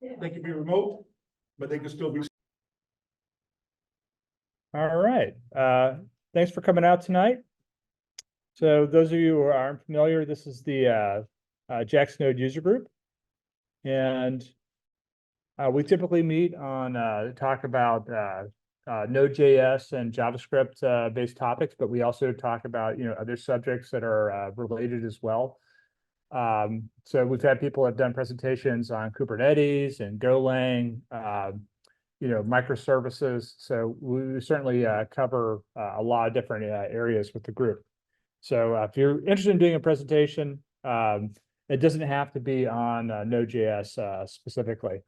They can be remote, but they can still be. All right. Thanks for coming out tonight. So those of you who aren't familiar, this is the JaxNode user group. And we typically meet on talk about Node.js and JavaScript based topics, but we also talk about other subjects that are related as well. So we've had people have done presentations on Kubernetes and Golang, microservices. So we certainly cover a lot of different areas with the group. So if you're interested in doing a presentation, it doesn't have to be on Node.js specifically.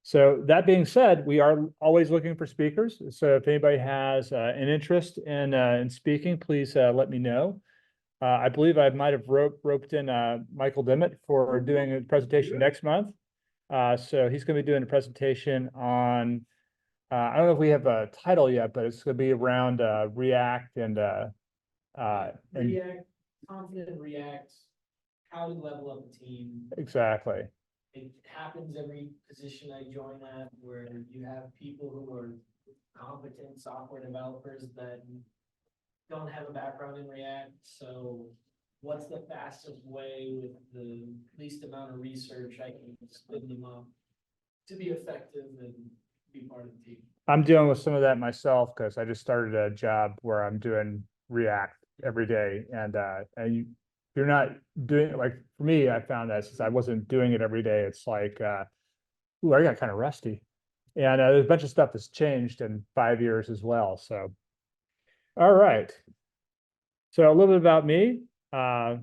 So that being said, we are always looking for speakers. So if anybody has an interest in speaking, please let me know. I believe I might have roped in Michael Dimmitt for doing a presentation next month. So he's going to be doing a presentation on, I don't know if we have a title yet, but it's going to be around React and React, confident React, how to level up a team. Exactly. It happens every position I join at where you have people who are competent software developers that don't have a background in React. So what's the fastest way with the least amount of research I can spin them up to be effective and be part of the team? I'm dealing with some of that myself because I just started a job where I'm doing React every day, and you're not doing it, like for me, I found that since I wasn't doing it every day, it's like, ooh, I got kind of rusty. And there's a bunch of stuff that's changed in 5 years as well. So, all right. So a little bit about me. My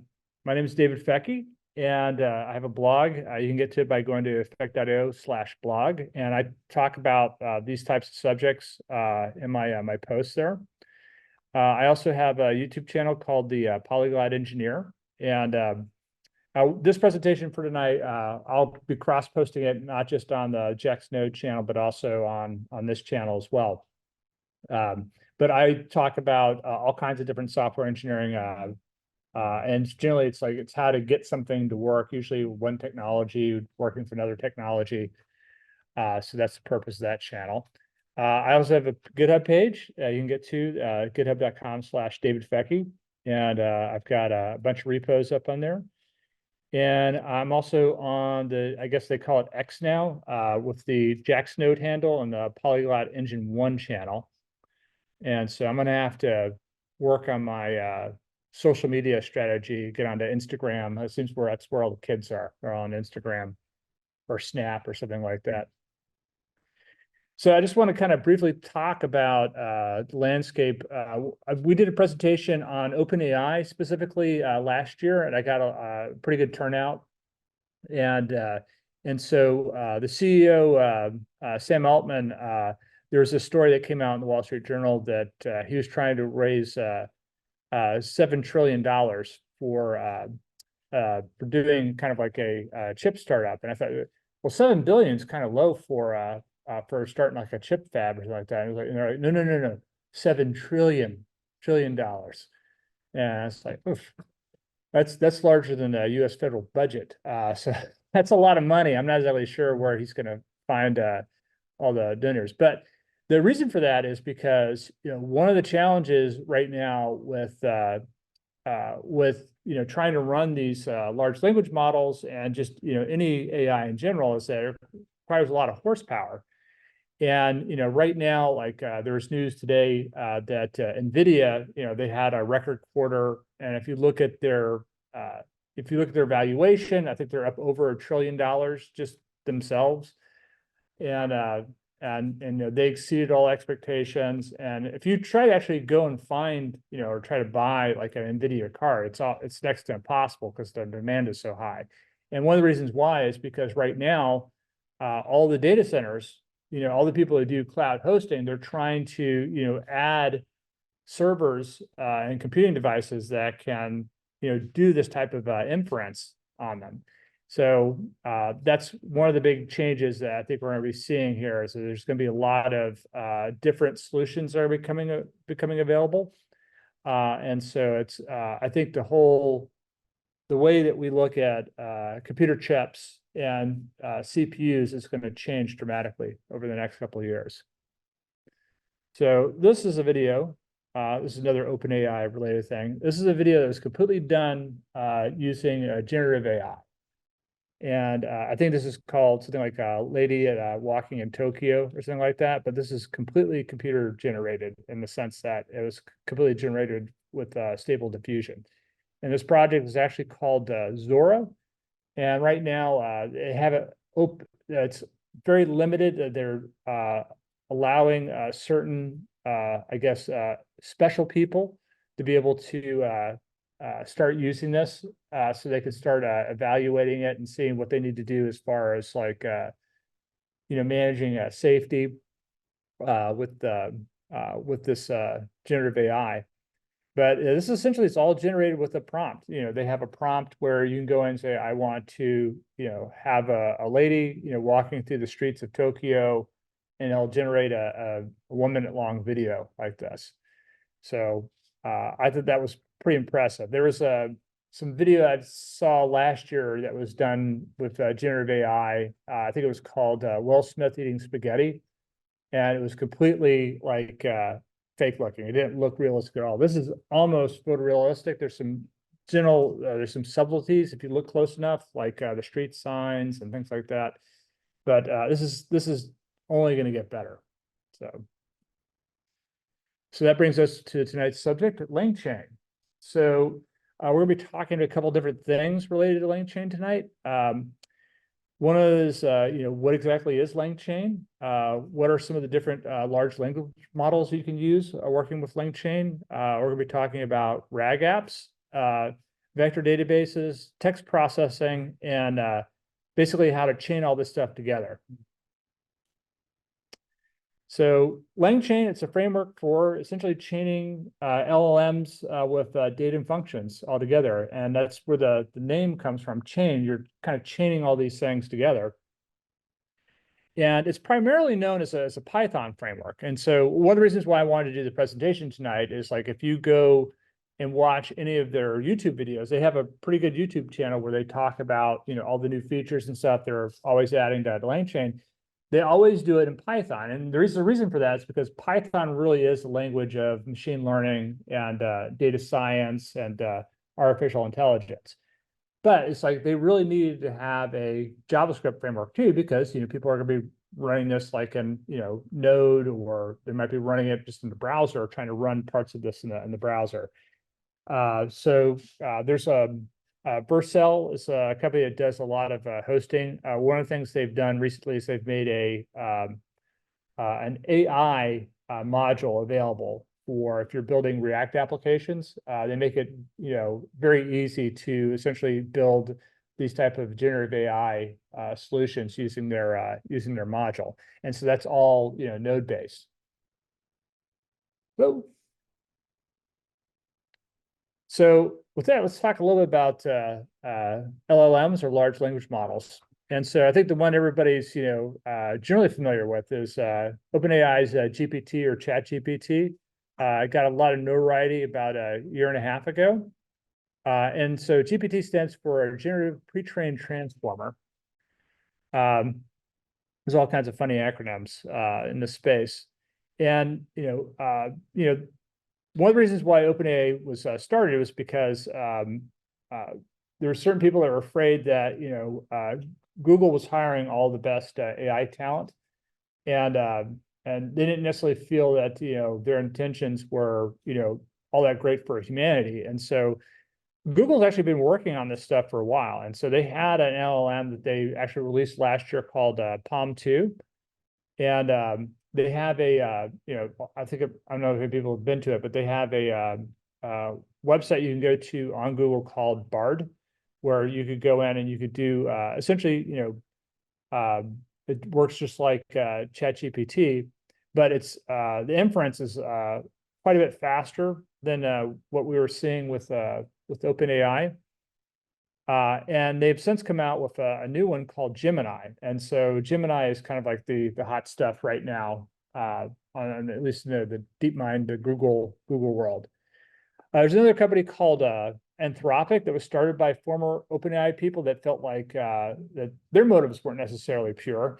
name is David Fecky, and I have a blog. You can get to it by going to effect.io/blog. And I talk about these types of subjects in my posts there. I also have a YouTube channel called the Polyglot Engineer. And this presentation for tonight, I'll be cross-posting it, not just on the JaxNode channel, but also on this channel as well. But I talk about all kinds of different software engineering, and generally it's how to get something to work, usually one technology working for another technology. So that's the purpose of that channel. I also have a GitHub page you can get to, github.com/David Fecky. And I've got a bunch of repos up on there. And I'm also on the, I guess they call it X now, with the JaxNode handle and the Polyglot Engine 1 channel. And so I'm going to have to work on my social media strategy, get onto Instagram. It seems that's where all the kids are. They're on Instagram or Snap or something like that. So I just want to kind of briefly talk about the landscape. We did a presentation on OpenAI specifically last year, and I got a pretty good turnout. And so the CEO, Sam Altman, there was a story that came out in the Wall Street Journal that he was trying to raise $7 trillion for doing kind of like a chip startup. And I thought, well, 7 billion is kind of low for starting like a chip fab or something like that. And they're like, no, $7 trillion. And it's like, oof, that's larger than the U.S. federal budget. So that's a lot of money. I'm not exactly sure where he's going to find all the donors, but the reason for that is because one of the challenges right now with trying to run these large language models and just any AI in general is that it requires a lot of horsepower. And right now, like there's news today that NVIDIA, they had a record quarter, and if you look at their valuation, I think they're up over $1 trillion just themselves, and they exceeded all expectations. And if you try to actually go and find or try to buy like an NVIDIA card, it's next to impossible because the demand is so high. And one of the reasons why is because right now all the data centers, all the people that do cloud hosting, they're trying to, add servers and computing devices that can, do this type of inference on them. So that's one of the big changes that I think we're going to be seeing here. So there's going to be a lot of different solutions that are becoming available. And so I think the way that we look at computer chips and CPUs is going to change dramatically over the next couple of years. So this is a video. This is another OpenAI related thing. This is a video that was completely done using generative AI. And I think this is called something like Lady Walking in Tokyo or something like that. But this is completely computer generated in the sense that it was completely generated with stable diffusion. And this project is actually called Zora. And right now they have it open. It's very limited. They're allowing certain, I guess, special people to be able to start using this so they can start evaluating it and seeing what they need to do as far as like, managing safety with this generative AI. But this essentially, it's all generated with a prompt. They have a prompt where you can go in and say, I want to, have a lady, walking through the streets of Tokyo, and it'll generate a 1 minute long video like this. So I thought that was pretty impressive. There was some video I saw last year that was done with generative AI. I think it was called Will Smith Eating Spaghetti. And it was completely like fake looking. It didn't look realistic at all. This is almost photorealistic. There's some there's some subtleties if you look close enough, like the street signs and things like that. But this is only going to get better. So that brings us to tonight's subject, LangChain. So we're going to be talking to a couple different things related to LangChain tonight. One is, what exactly is LangChain? What are some of the different large language models you can use working with LangChain? We're going to be talking about RAG apps, vector databases, text processing, and basically how to chain all this stuff together. So LangChain, it's a framework for essentially chaining LLMs with data and functions all together. And that's where the name comes from, chain. You're kind of chaining all these things together. And it's primarily known as a Python framework. And so one of the reasons why I wanted to do the presentation tonight is like if you go and watch any of their YouTube videos, they have a pretty good YouTube channel where they talk about, all the new features and stuff they're always adding to LangChain. They always do it in Python. And there is a reason for that. It's because Python really is the language of machine learning and data science and artificial intelligence. But it's like they really needed to have a JavaScript framework too, because people are going to be running this like in Node, or they might be running it just in the browser, or trying to run parts of this in the browser. So there's Vercel is a company that does a lot of hosting. One of the things they've done recently is they've made an AI module available for if you're building React applications. They make it very easy to essentially build these type of generative AI solutions using their module, and so that's all node based. So with that, let's talk a little bit about LLMs, or large language models. And so I think the one everybody's generally familiar with is OpenAI's GPT or ChatGPT. It got a lot of notoriety about a year and a half ago. And so GPT stands for a generative pre-trained transformer. There's all kinds of funny acronyms in this space. And one of the reasons why OpenAI was started was because there were certain people that were afraid that Google was hiring all the best AI talent, and they didn't necessarily feel that their intentions were all that great for humanity. And so Google's actually been working on this stuff for a while, and so they had an LLM that they actually released last year called Palm 2, and they have a, I don't know if people have been to it, but they have a website you can go to on Google called Bard, where you could go in and you could do essentially, it works just like ChatGPT, but it's the inference is quite a bit faster than what we were seeing with OpenAI. And they've since come out with a new one called Gemini. And so Gemini is kind of like the hot stuff right now, on at least the DeepMind, the Google world. There's another company called Anthropic that was started by former OpenAI people that felt like that their motives weren't necessarily pure.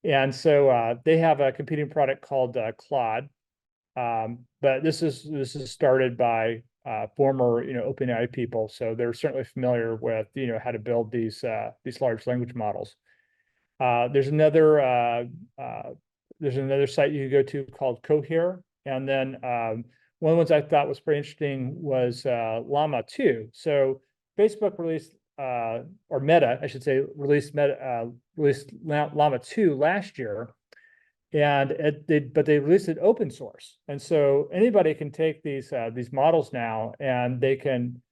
And so they have a competing product called Claude. But this is started by former OpenAI people, so they're certainly familiar with how to build these large language models. There's another site you can go to called Cohere, and then one of the ones I thought was pretty interesting was Llama 2. So Facebook released or Meta, I should say, released Llama 2 last year. And but they released it open source, and so anybody can take these models now, and they can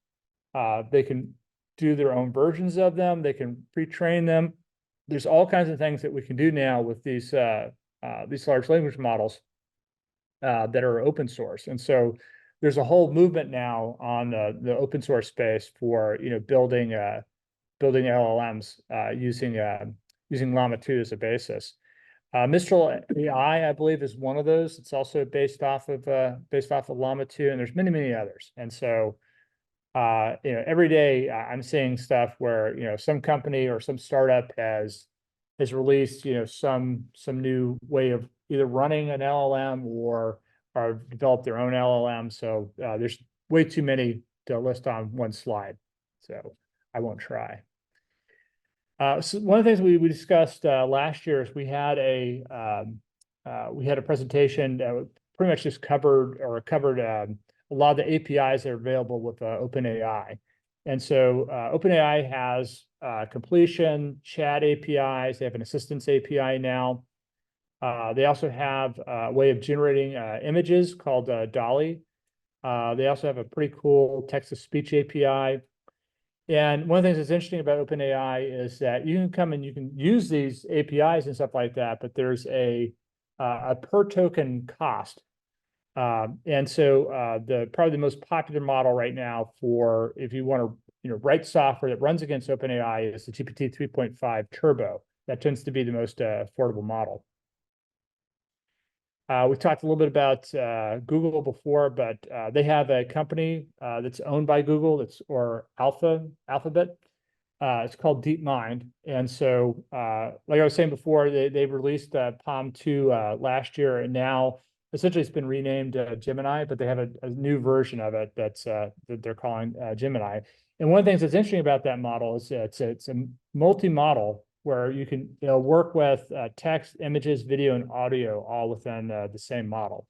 do their own versions of them. They can pre-train them. There's all kinds of things that we can do now with these large language models that are open source, and so there's a whole movement now on the open source space for building LLMs using Llama 2 as a basis. Mistral AI, I believe, is one of those. It's also based off of Llama 2, and there's many others. And so, every day I'm seeing stuff where some company or some startup has released some new way of either running an LLM or developed their own LLM. So there's way too many to list on one slide, so I won't try. So one of the things we discussed last year is we had a presentation that pretty much just covered a lot of the APIs that are available with OpenAI. And so OpenAI has completion, chat APIs. They have an assistance API now. They also have a way of generating images called DALL-E. They also have a pretty cool text-to-speech API. And one of the things that's interesting about OpenAI is that you can come and you can use these APIs and stuff like that, but there's a per token cost. And so probably the most popular model right now for if you want to write software that runs against OpenAI is the GPT 3.5 Turbo. That tends to be the most affordable model. We talked a little bit about Google before, but they have a company that's owned by Google, Alphabet. It's called DeepMind. And so, like I was saying before, they released Palm 2 last year, and now essentially it's been renamed Gemini, but they have a new version of it that they're calling Gemini. And one of the things that's interesting about that model is it's a multi-model where you can work with text, images, video, and audio all within the same model.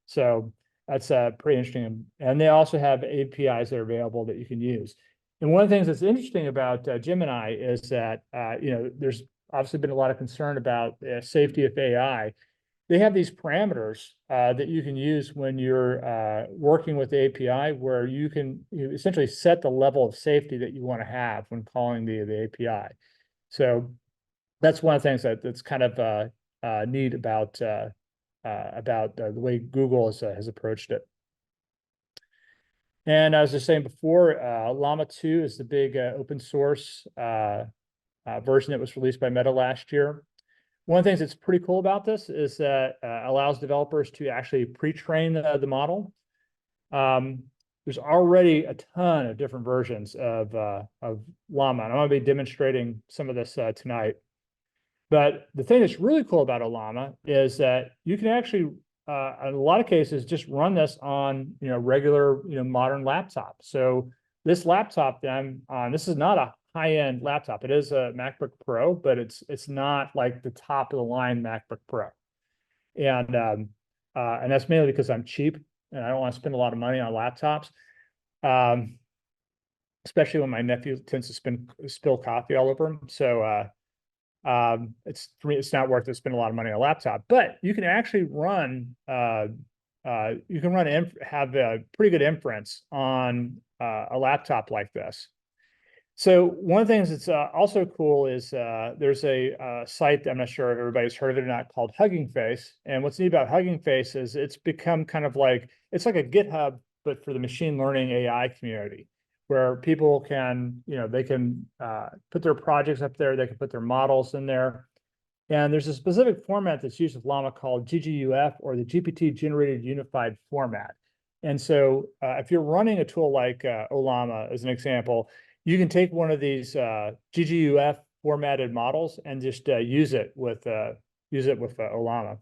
So that's pretty interesting. And they also have APIs that are available that you can use. And one of the things that's interesting about Gemini is that there's obviously been a lot of concern about safety of AI. They have these parameters that you can use when you're working with the API, where you can essentially set the level of safety that you want to have when calling the API. So that's one of the things that's kind of neat about the way Google has approached it. And as I was saying before, Llama 2 is the big open source version that was released by Meta last year. One of the things that's pretty cool about this is that allows developers to actually pre-train the model. There's already a ton of different versions of Llama, and I'm going to be demonstrating some of this tonight. But the thing that's really cool about a Llama is that you can actually, in a lot of cases, just run this on regular modern laptop. So this laptop that I'm on, this is not a high-end laptop. It is a MacBook Pro, but it's not like the top of the line MacBook Pro. And that's mainly because I'm cheap and I don't want to spend a lot of money on laptops, especially when my nephew tends to spill coffee all over him. So for me, it's not worth it to spend a lot of money on a laptop. But you can actually run have a pretty good inference on a laptop like this. So one of the things that's also cool is there's a site, I'm not sure if everybody's heard of it or not, called Hugging Face. And what's neat about Hugging Face is it's become kind of like, it's like a GitHub, but for the machine learning AI community, where people can, they can put their projects up there, they can put their models in there. And there's a specific format that's used with Llama called GGUF, or the GPT Generated Unified Format. And so if you're running a tool like Ollama, as an example, you can take one of these GGUF formatted models and just use it with Ollama.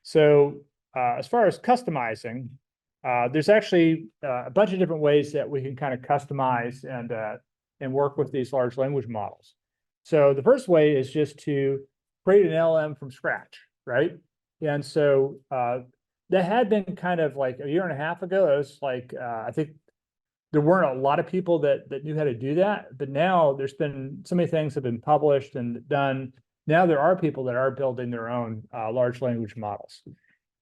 So as far as customizing, there's actually a bunch of different ways that we can kind of customize and work with these large language models. So the first way is just to create an LLM from scratch, right? And so that had been kind of like a year and a half ago. It was like, I think there weren't a lot of people that knew how to do that, but now there's been so many things have been published and done. Now there are people that are building their own large language models.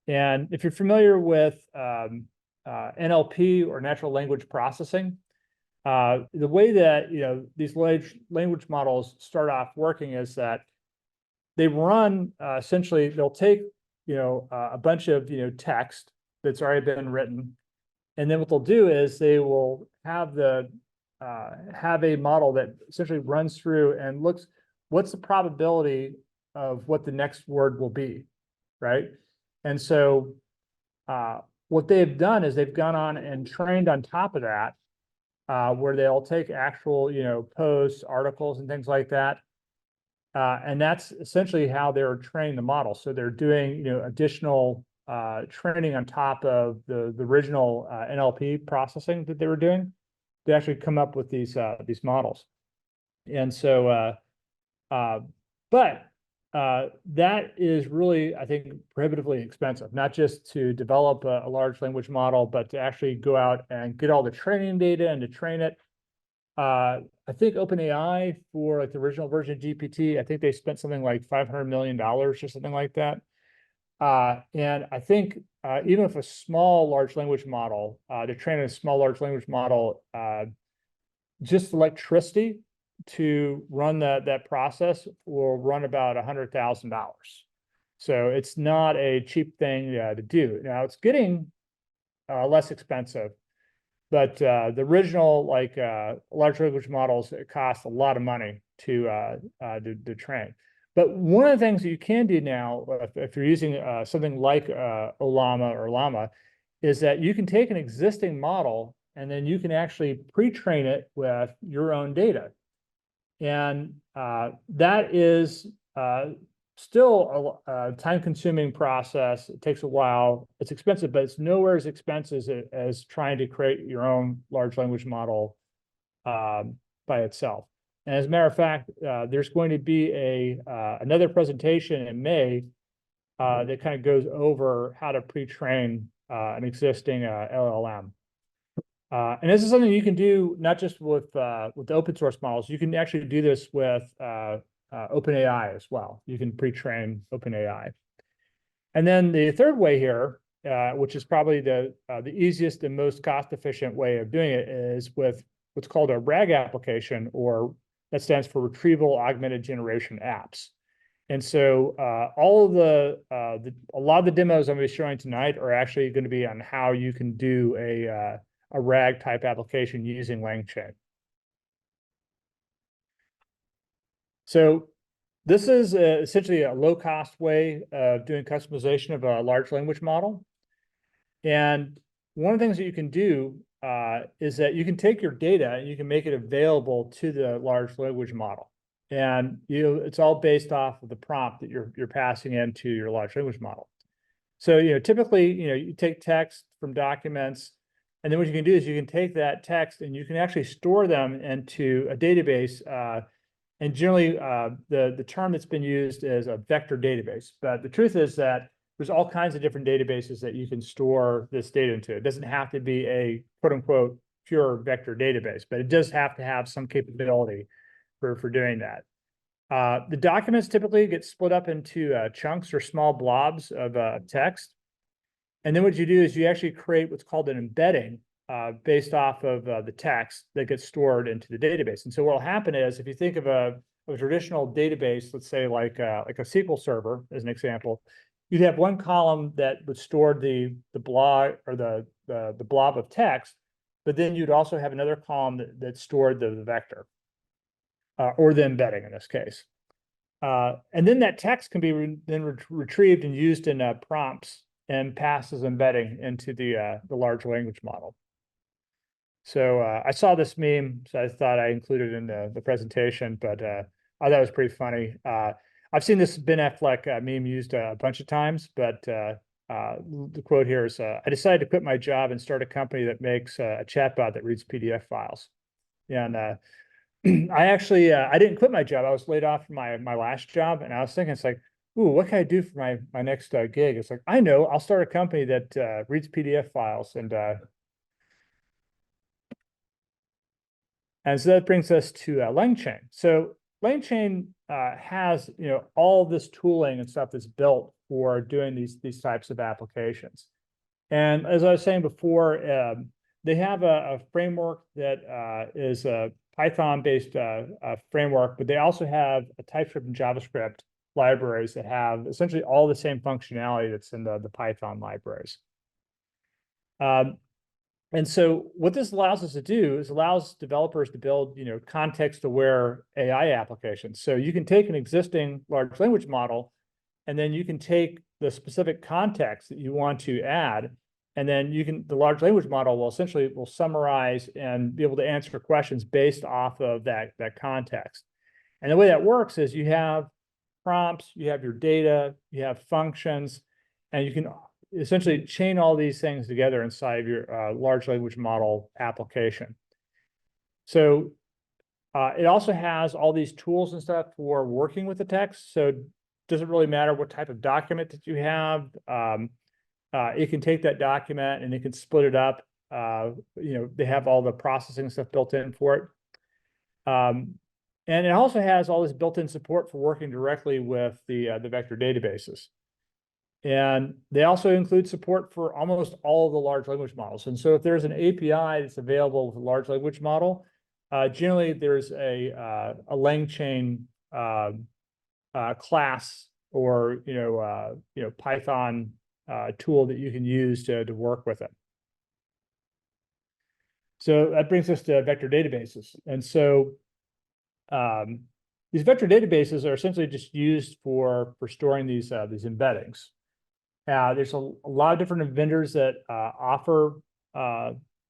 And if you're familiar with NLP or natural language processing, the way that these large language models start off working is that they run essentially they'll take a bunch of text that's already been written, and then what they'll do is they will have a model that essentially runs through and looks what's the probability of what the next word will be, right? And so what they've done is they've gone on and trained on top of that, where they'll take actual posts, articles, and things like that. And that's essentially how they're training the model. So they're doing additional training on top of the original NLP processing that they were doing to actually come up with these models. And so, but that is really, I think, prohibitively expensive, not just to develop a large language model, but to actually go out and get all the training data and to train it. I think OpenAI for like the original version of GPT, I think they spent something like $500 million or something like that. And I think even if a small large language model, to train a small large language model, just electricity to run that process will run about $100,000. So it's not a cheap thing to do. Now it's getting less expensive. But the original large language models, it costs a lot of money to train. But one of the things that you can do now, if you're using something like Ollama or Llama, is that you can take an existing model and then you can actually pre-train it with your own data. And that is still a time-consuming process. It takes a while. It's expensive, but it's nowhere as expensive as trying to create your own large language model by itself. And as a matter of fact, there's going to be another presentation in May that kind of goes over how to pre-train an existing LLM. And this is something you can do not just with the open source models. You can actually do this with OpenAI as well. You can pre-train OpenAI. And then the third way here, which is probably the easiest and most cost-efficient way of doing it, is with what's called a RAG application, or that stands for Retrieval Augmented Generation apps. And so all of a lot of the demos I'm going to be showing tonight are actually going to be on how you can do a RAG type application using LangChain. So this is essentially a low-cost way of doing customization of a large language model. And one of the things that you can do is that you can take your data and you can make it available to the large language model. And it's all based off of the prompt that you're passing into your large language model. So typically you take text from documents, and then what you can do is you can take that text and you can actually store them into a database. And generally, the term that's been used is a vector database. But the truth is that there's all kinds of different databases that you can store this data into. It doesn't have to be a quote unquote pure vector database, but it does have to have some capability for doing that. The documents typically get split up into chunks or small blobs of text. And then what you do is you actually create what's called an embedding based off of the text that gets stored into the database. And so what will happen is, if you think of a traditional database, let's say like a SQL server as an example, you'd have one column that would store the blob or the blob of text, but then you'd also have another column that stored the vector or the embedding in this case. And then that text can be then retrieved and used in prompts. and passes embedding into the large language model. So I saw this meme, so I thought I included it in the presentation, but I thought it was pretty funny. I've seen this Ben Affleck meme used a bunch of times, but the quote here is, I decided to quit my job and start a company that makes a chatbot that reads PDF files. And I actually, I didn't quit my job. I was laid off from my last job. And I was thinking, it's like, ooh, what can I do for my next gig? It's like, I know, I'll start a company that reads PDF files. And so that brings us to LangChain. So LangChain has, all this tooling and stuff that's built for doing these types of applications. And as I was saying before, they have a framework that is a Python-based framework, but they also have a TypeScript and JavaScript libraries that have essentially all the same functionality that's in the Python libraries. And so what this allows us to do is allows developers to build, context-aware AI applications. So you can take an existing large language model, and then you can take the specific context that you want to add, and then the large language model will essentially summarize and be able to answer questions based off of that context. And the way that works is you have prompts, you have your data, you have functions, and you can essentially chain all these things together inside of your large language model application. So it also has all these tools and stuff for working with the text. So it doesn't really matter what type of document that you have. It can take that document and it can split it up. They have all the processing stuff built in for it. And it also has all this built-in support for working directly with the vector databases. And they also include support for almost all of the large language models. And so if there's an API that's available with a large language model, generally there's a LangChain class or Python tool that you can use to work with it. So that brings us to vector databases. And so these vector databases are essentially just used for storing these embeddings. There's a lot of different vendors that offer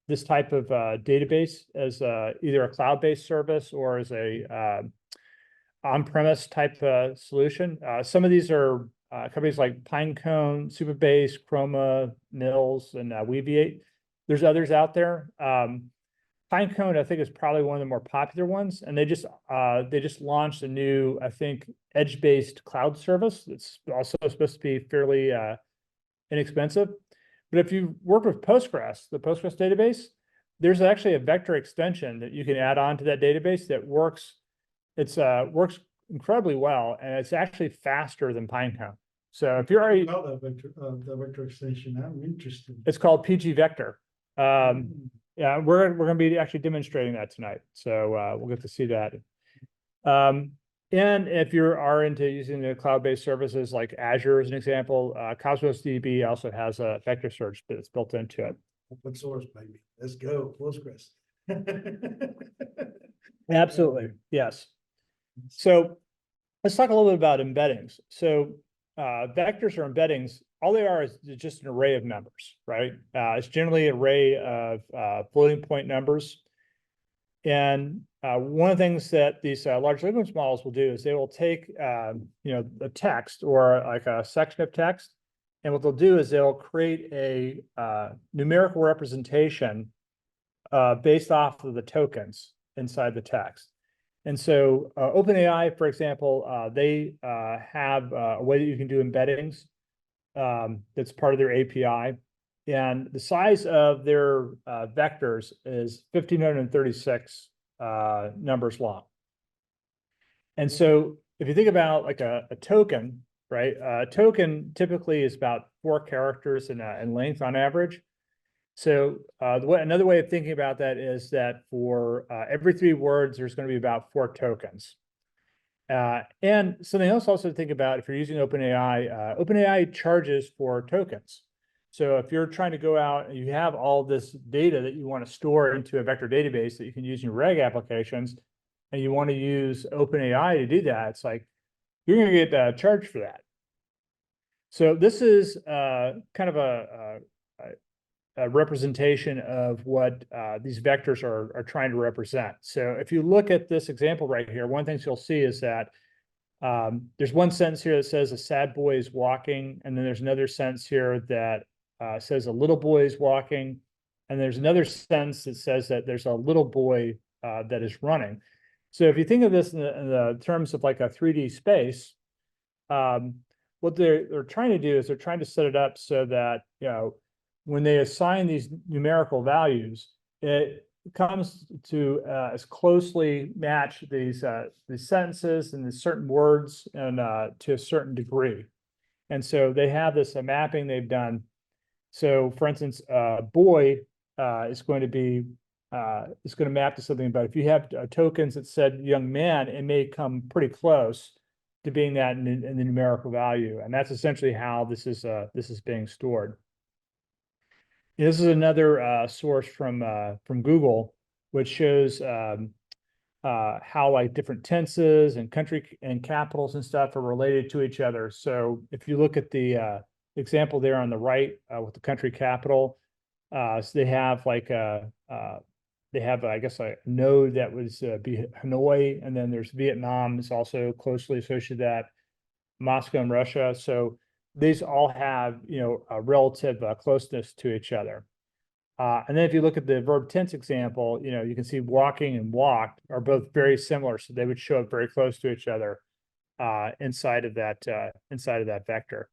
this type of database as either a cloud-based service or as a on-premise type solution. Some of these are companies like Pinecone, Supabase, Chroma, Mills, and Weaviate. There's others out there. Pinecone, I think, is probably one of the more popular ones, and they just launched a new, I think, edge-based cloud service. It's also supposed to be fairly inexpensive. But if you work with Postgres, the Postgres database, there's actually a vector extension that you can add on to that database that works. It's works incredibly well, and it's actually faster than Pinecone. So if you're already the vector extension, I'm interested. It's called PG Vector. Yeah, we're going to be actually demonstrating that tonight, so we'll get to see that. And if you are into using the cloud-based services like Azure as an example, Cosmos DB also has a vector search that's built into it. Open source, baby. Let's go, Postgres. Absolutely, yes. So let's talk a little bit about embeddings. So vectors or embeddings, all they are is just an array of numbers, right? It's generally an array of floating point numbers. And one of the things that these large language models will do is they will take, a text or like a section of text, and what they'll do is they'll create a numerical representation based off of the tokens inside the text. And so OpenAI, for example, they have a way that you can do embeddings that's part of their API. And the size of their vectors is 1,536 numbers long. And so if you think about like a token, right? A token typically is about 4 characters in length on average. So another way of thinking about that is that for every 3 words, there's going to be about 4 tokens. And something else also to think about if you're using OpenAI, OpenAI charges for tokens. So if you're trying to go out and you have all this data that you want to store into a vector database that you can use in your RAG applications, and you want to use OpenAI to do that, it's like you're going to get charged for that. So this is kind of a representation of what these vectors are trying to represent. So if you look at this example right here, one thing you'll see is that there's one sentence here that says a sad boy is walking, and then there's another sentence here that says a little boy is walking, and there's another sentence that says that there's a little boy that is running. So if you think of this in the terms of like a 3D space, what they're trying to do is they're trying to set it up so that, you know, when they assign these numerical values, it comes to as closely match these sentences and the certain words and to a certain degree. And so they have this mapping they've done. So for instance, boy is going to be is going to map to something, but if you have tokens that said young man, it may come pretty close to being that in the numerical value. And that's essentially how this is being stored. This is another source from Google, which shows how like different tenses and country and capitals and stuff are related to each other. So if you look at the example there on the right with the country capital, so they have like I guess a node that was be Hanoi, and then there's Vietnam is also closely associated with that, Moscow and Russia. So these all have, you know, a relative closeness to each other. And then if you look at the verb tense example, you know, you can see walking and walked are both very similar. So they would show up very close to each other inside of that vector.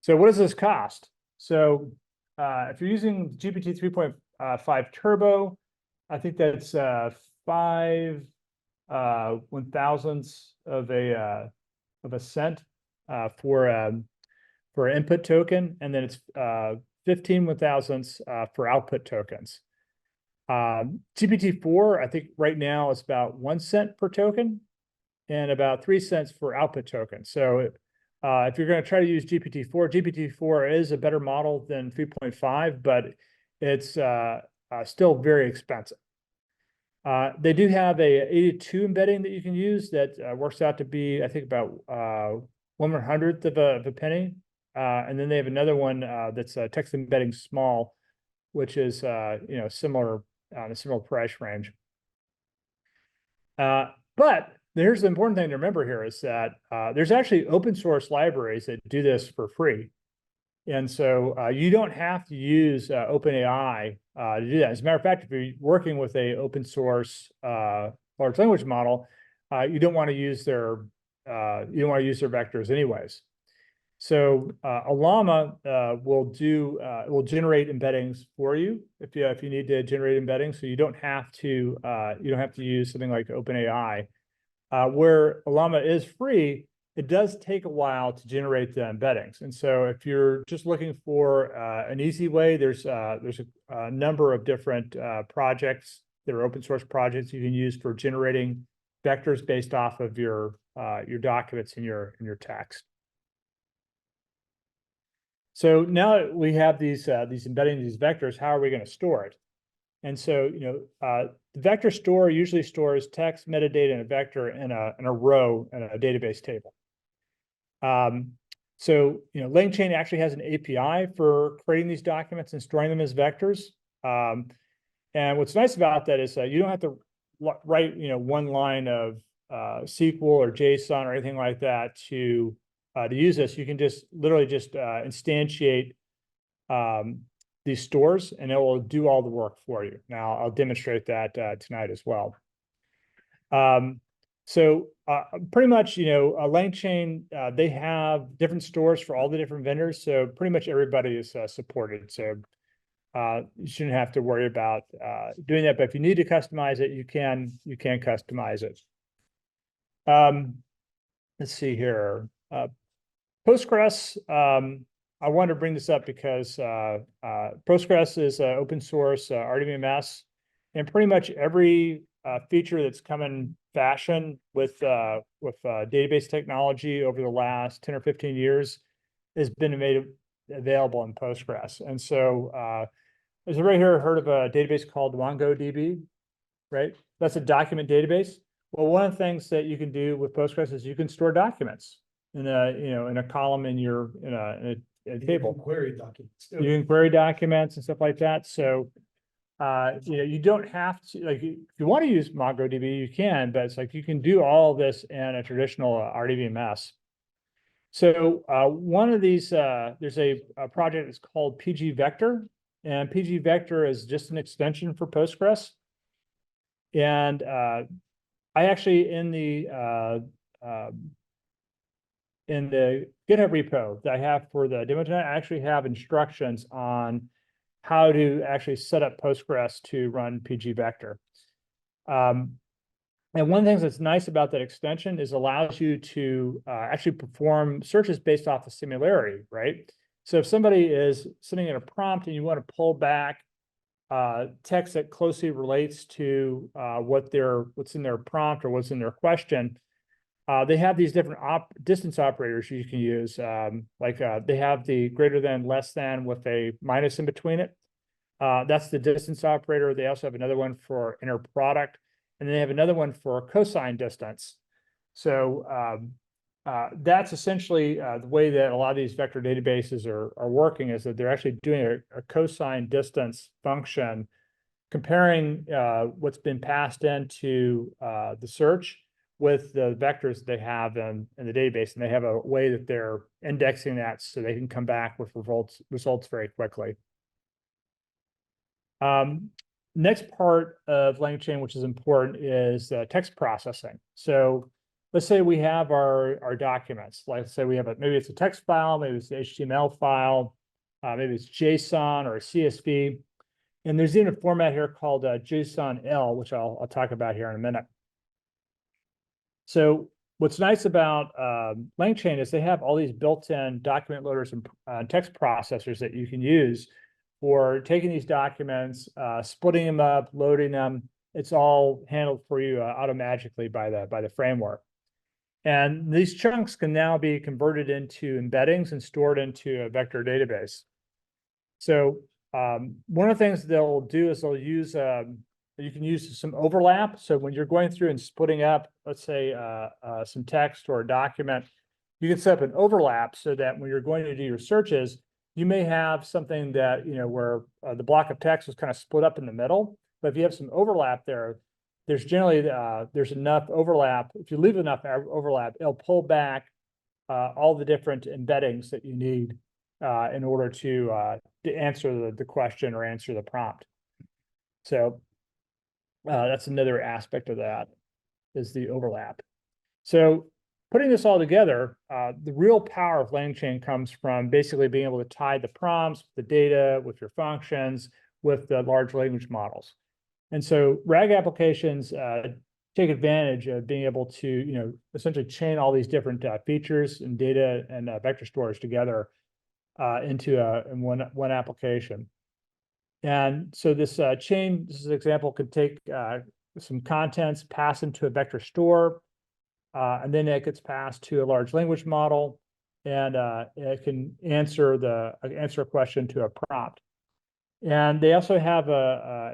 So what does this cost? So if you're using GPT 3.5 Turbo, I think that's 5/1000ths of a cent for input token, and then it's 15/1000ths for output tokens. GPT-4, I think right now it's about 1 cent per token and about 3 cents for output tokens. So if you're going to try to use GPT-4 is a better model than 3.5, but it's still very expensive. They do have a 82 embedding that you can use that works out to be, I think, about 1/100th of a penny. And then they have another one that's text embedding small, which is you know, similar a similar price range. But here's the important thing to remember here is that there's actually open source libraries that do this for free. And so you don't have to use OpenAI to do that. As a matter of fact, if you're working with a open source large language model, you don't want to use their vectors anyways. So a llama will generate embeddings for you if you need to generate embeddings. So you don't have to use something like OpenAI. Where a llama is free, it does take a while to generate the embeddings. And so if you're just looking for an easy way, there's a number of different projects that are open source projects you can use for generating vectors based off of your documents in your text. So now that we have these embedding these vectors, how are we going to store it? And so, you know, the vector store usually stores text, metadata, and a vector in a row in a database table. So, you know, LangChain actually has an API for creating these documents and storing them as vectors. And what's nice about that is you don't have to write, you know, one line of SQL or JSON or anything like that to use this. You can just literally just instantiate these stores, and it will do all the work for you. Now, I'll demonstrate that tonight as well. So pretty much, you know, LangChain, they have different stores for all the different vendors. So pretty much everybody is supported. So you shouldn't have to worry about doing that. But if you need to customize it, you can customize it. Let's see here. Postgres, I wanted to bring this up because Postgres is open source RDBMS, and pretty much every feature that's come in fashion with database technology over the last 10 or 15 years has been made available in Postgres. And so has everybody here heard of a database called MongoDB, right? That's a document database. Well, one of the things that you can do with Postgres is you can store documents. in a column in your, in a You can table. Query documents. You can query documents and stuff like that, so. You don't have to, like, if you want to use MongoDB, you can, but it's like you can do all of this in a traditional RDBMS. So one of these, there's a project that's called PG Vector, and PG Vector is just an extension for Postgres. And I actually, in the GitHub repo that I have for the demo tonight, I actually have instructions on how to actually set up Postgres to run PG Vector. And one of the things that's nice about that extension is allows you to actually perform searches based off of similarity, right? So if somebody is sitting in a prompt and you want to pull back text that closely relates to what's in their prompt or what's in their question, they have these different distance operators you can use. They have the greater than, less than with a minus in between it. That's the distance operator. They also have another one for inner product, and they have another one for cosine distance. So that's essentially the way that a lot of these vector databases are working, is that they're actually doing a cosine distance function, comparing what's been passed into the search with the vectors they have in the database, and they have a way that they're indexing that so they can come back with results very quickly. Next part of LangChain, which is important, is text processing. So let's say we have our documents. Let's say we have maybe it's a text file, maybe it's an HTML file, maybe it's JSON or a CSV. And there's even a format here called JSON-L, which I'll talk about here in a minute. So what's nice about LangChain is they have all these built-in document loaders and text processors that you can use for taking these documents, splitting them up, loading them. It's all handled for you automatically by the framework. And these chunks can now be converted into embeddings and stored into a vector database. So one of the things they'll do is they'll use, you can use some overlap. So when you're going through and splitting up, let's say some text or a document, you can set up an overlap so that when you're going to do your searches, you may have something that, where the block of text is kind of split up in the middle. But if you have some overlap there, there's generally, there's enough overlap. If you leave enough overlap, it'll pull back all the different embeddings that you need in order to answer the question or answer the prompt. So that's another aspect of that, is the overlap. So putting this all together, the real power of LangChain comes from basically being able to tie the prompts, the data, with your functions, with the large language models. And so RAG applications take advantage of being able to, essentially chain all these different features and data and vector storage together into one application. And so this chain, this is an example, could take some contents, pass into a vector store, and then it gets passed to a large language model, and it can answer a question to a prompt. And they also have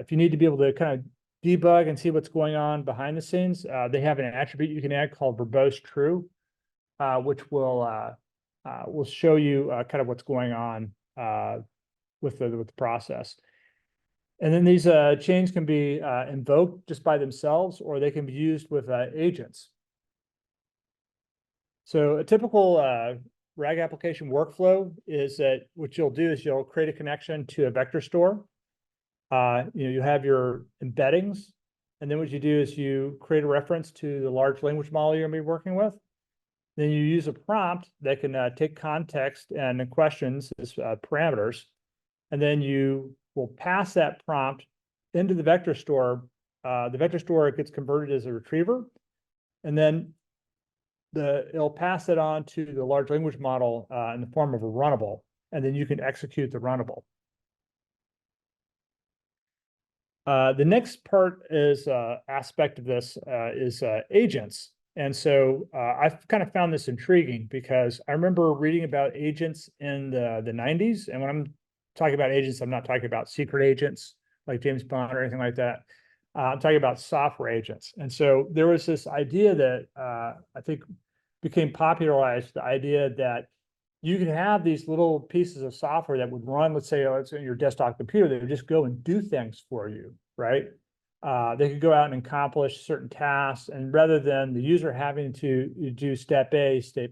if you need to be able to kind of debug and see what's going on behind the scenes, they have an attribute you can add called verbose true, which will show you kind of what's going on with the process. And then these chains can be invoked just by themselves, or they can be used with agents. So a typical RAG application workflow is that what you'll do is you'll create a connection to a vector store. You have your embeddings, and then what you do is you create a reference to the large language model you're going to be working with. Then you use a prompt that can take context and questions as parameters, and then you will pass that prompt into the vector store. The vector store gets converted as a retriever, and then it'll pass it on to the large language model in the form of a runnable, and then you can execute the runnable. The next part is aspect of this is agents. And so I've kind of found this intriguing because I remember reading about agents in the 90s. And when I'm talking about agents, I'm not talking about secret agents like James Bond or anything like that. I'm talking about software agents. And so there was this idea that I think became popularized, the idea that you could have these little pieces of software that would run, let's say, it's in your desktop computer, they would just go and do things for you, right? They could go out and accomplish certain tasks, and rather than the user having to do step A, step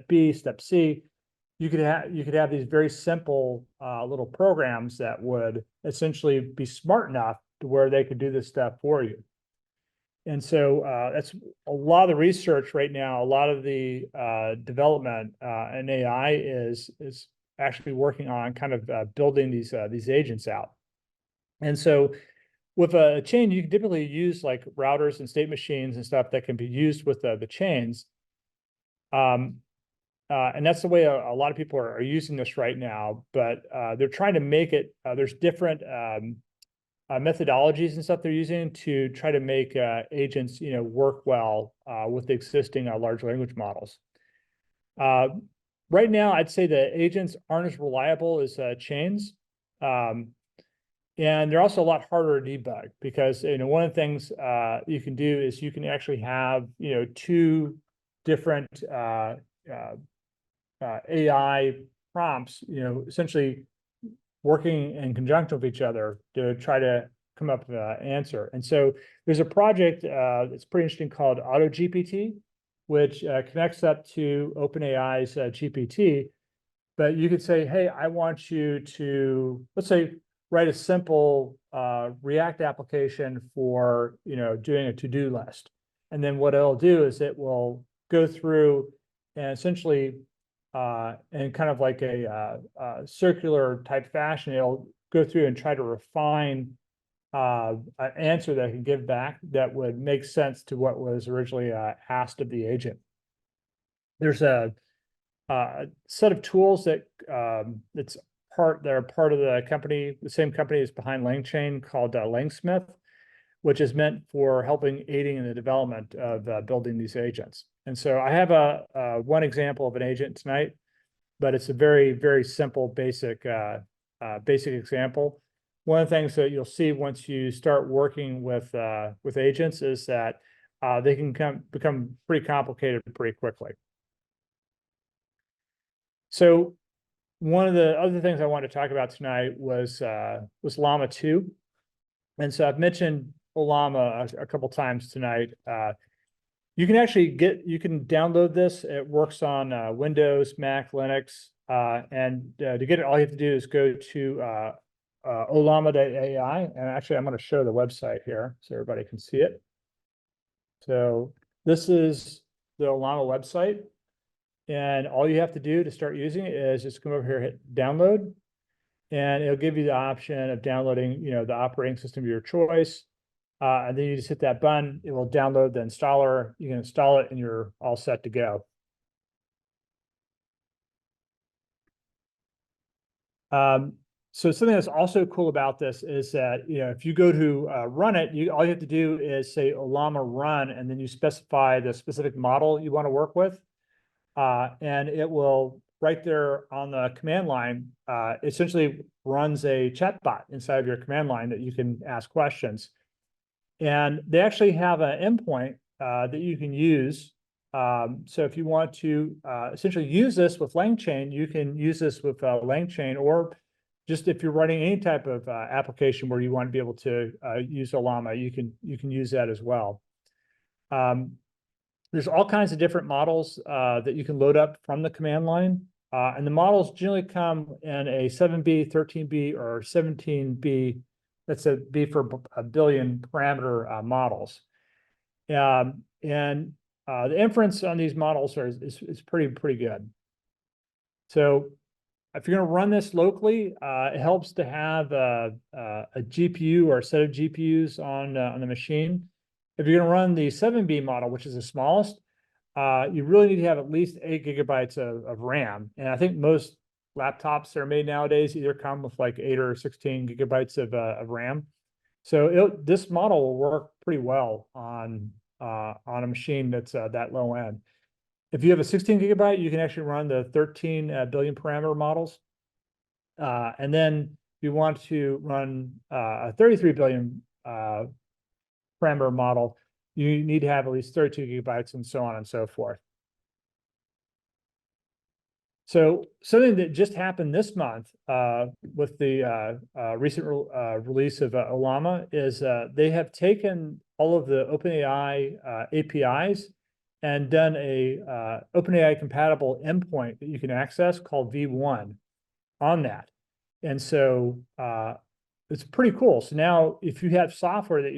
B, step C, you could have these very simple little programs that would essentially be smart enough to where they could do this stuff for you. And so that's a lot of the research right now. A lot of the development in AI is actually working on kind of building these agents out. And so with a chain, you can typically use like routers and state machines and stuff that can be used with the chains. And that's the way a lot of people are using this right now. But they're trying to make it. There's different methodologies and stuff they're using to try to make agents, work well with the existing large language models. Right now, I'd say the agents aren't as reliable as chains, and they're also a lot harder to debug because one of the things you can do is you can actually have two different AI prompts, essentially working in conjunction with each other to try to come up with an answer. And so there's a project that's pretty interesting called AutoGPT, which connects up to OpenAI's GPT. But you could say, hey, I want you to, let's say, write a simple React application for doing a to-do list. And then what it'll do is it will go through and essentially in kind of like a circular type fashion, it'll go through and try to refine an answer that it can give back that would make sense to what was originally asked of the agent. There's a set of tools that are part of the company, the same company is behind LangChain, called Langsmith, which is meant for aiding in the development of building these agents. And so I have one example of an agent tonight, but it's a very, very simple, basic example. One of the things that you'll see once you start working with agents is that they can become pretty complicated pretty quickly. So one of the other things I wanted to talk about tonight was Llama 2. And so I've mentioned Llama a couple times tonight. You can download this. It works on Windows, Mac, Linux, and to get it, all you have to do is go to ollama.ai. And actually, I'm going to show the website here so everybody can see it. So this is the Llama website. And all you have to do to start using it is just come over here, hit download, and it'll give you the option of downloading, the operating system of your choice. And then you just hit that button, it will download the installer. You can install it and you're all set to go. So something that's also cool about this is that, if you go to run it, all you have to do is say Llama run, and then you specify the specific model you want to work with. And it will, right there on the command line, essentially runs a chatbot inside of your command line that you can ask questions. And they actually have an endpoint that you can use. So if you want to essentially use this with LangChain, you can use this with LangChain, or just if you're running any type of application where you want to be able to use Llama, you can use that as well. There's all kinds of different models that you can load up from the command line. And the models generally come in a 7B, 13B, or 17B. That's a B for a billion parameter models. And the inference on these models is pretty good. So if you're going to run this locally, it helps to have a GPU or a set of GPUs on the machine. If you're going to run the 7B model, which is the smallest, you really need to have at least 8 gigabytes of RAM. And I think most laptops that are made nowadays either come with like 8 or 16 gigabytes of RAM. So this model will work pretty well on a machine that's that low end. If you have a 16 gigabyte, you can actually run the 13 billion parameter models. And then if you want to run a 33 billion parameter model, you need to have at least 32 gigabytes and so on and so forth. So something that just happened this month with the recent release of Ollama is they have taken all of the OpenAI APIs and done a OpenAI compatible endpoint that you can access called V1 on that. And so it's pretty cool. So now if you have software that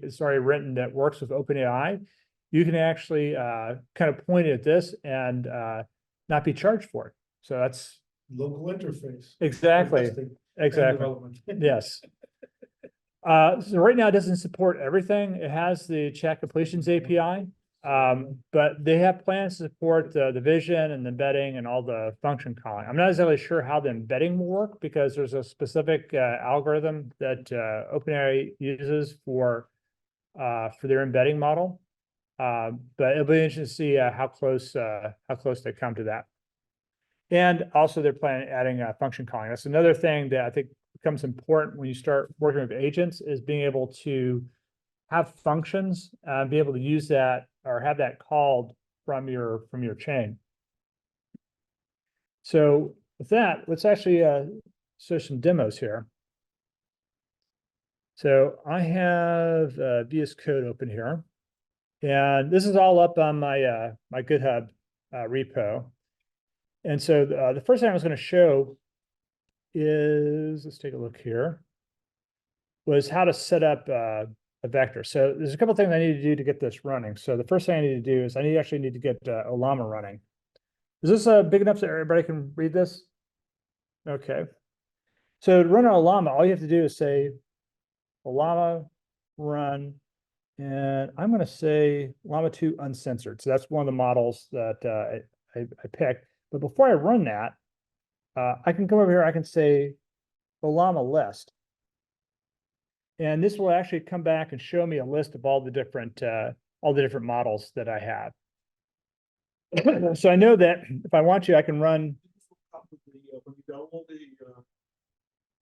it's already written that works with OpenAI, you can actually kind of point at this and not be charged for it. So that's Local interface. exactly, for testing and exactly. development. Yes. So right now it doesn't support everything. It has the chat completions API, but they have plans to support the vision and the embedding and all the function calling. I'm not exactly sure how the embedding will work because there's a specific algorithm that OpenAI uses for their embedding model. But it'll be interesting to see how close they come to that. And also they're planning adding function calling. That's another thing that I think becomes important when you start working with agents is being able to have functions, be able to use that or have that called from your chain. So with that, let's actually show some demos here. So I have VS Code open here. And this is all up on my my GitHub repo. And so the first thing I was going to show is, let's take a look here, was how to set up a vector. So there's a couple of things I need to do to get this running. So the first thing I need to do is I actually need to get Ollama running. Is this big enough so everybody can read this? Okay. So to run Ollama, all you have to do is say Ollama run. And I'm going to say Llama 2 uncensored. So that's one of the models that I picked. But before I run that, I can come over here. I can say Ollama list. And this will actually come back and show me a list of all the different models that I have. So I know that if I want to, I can run.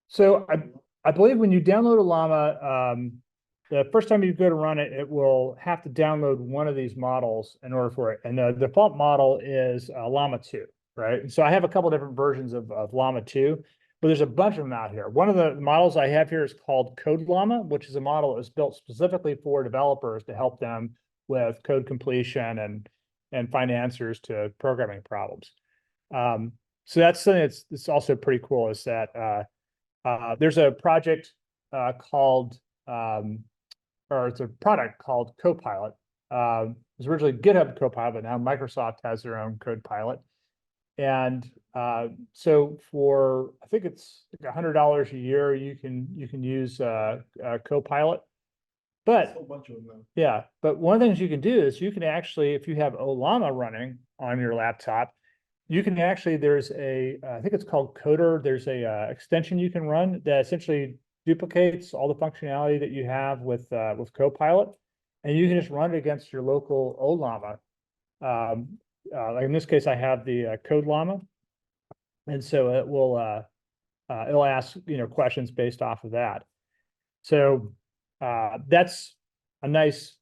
So I believe when you download Ollama, the first time you go to run it, it will have to download one of these models in order for it. And the default model is Llama 2, right? And so I have a couple different versions of Llama 2, but there's a bunch of them out here. One of the models I have here is called Code Llama, which is a model that was built specifically for developers to help them with code completion and find answers to programming problems. So that's something that's also pretty cool is that there's a project called or it's a product called Copilot. It was originally GitHub Copilot, but now Microsoft has their own Copilot. And so for, I think it's like $100 a year, you can use Copilot. But A bunch of them. yeah, but one of the things you can do is you can actually, if you have Ollama running on your laptop, you can actually, there's I think it's called Coder. There's a extension you can run that essentially duplicates all the functionality that you have with Copilot, and you can just run it against your local Ollama. Like in this case, I have the Code Llama, and so it will it'll ask questions based off of that. So that's a nice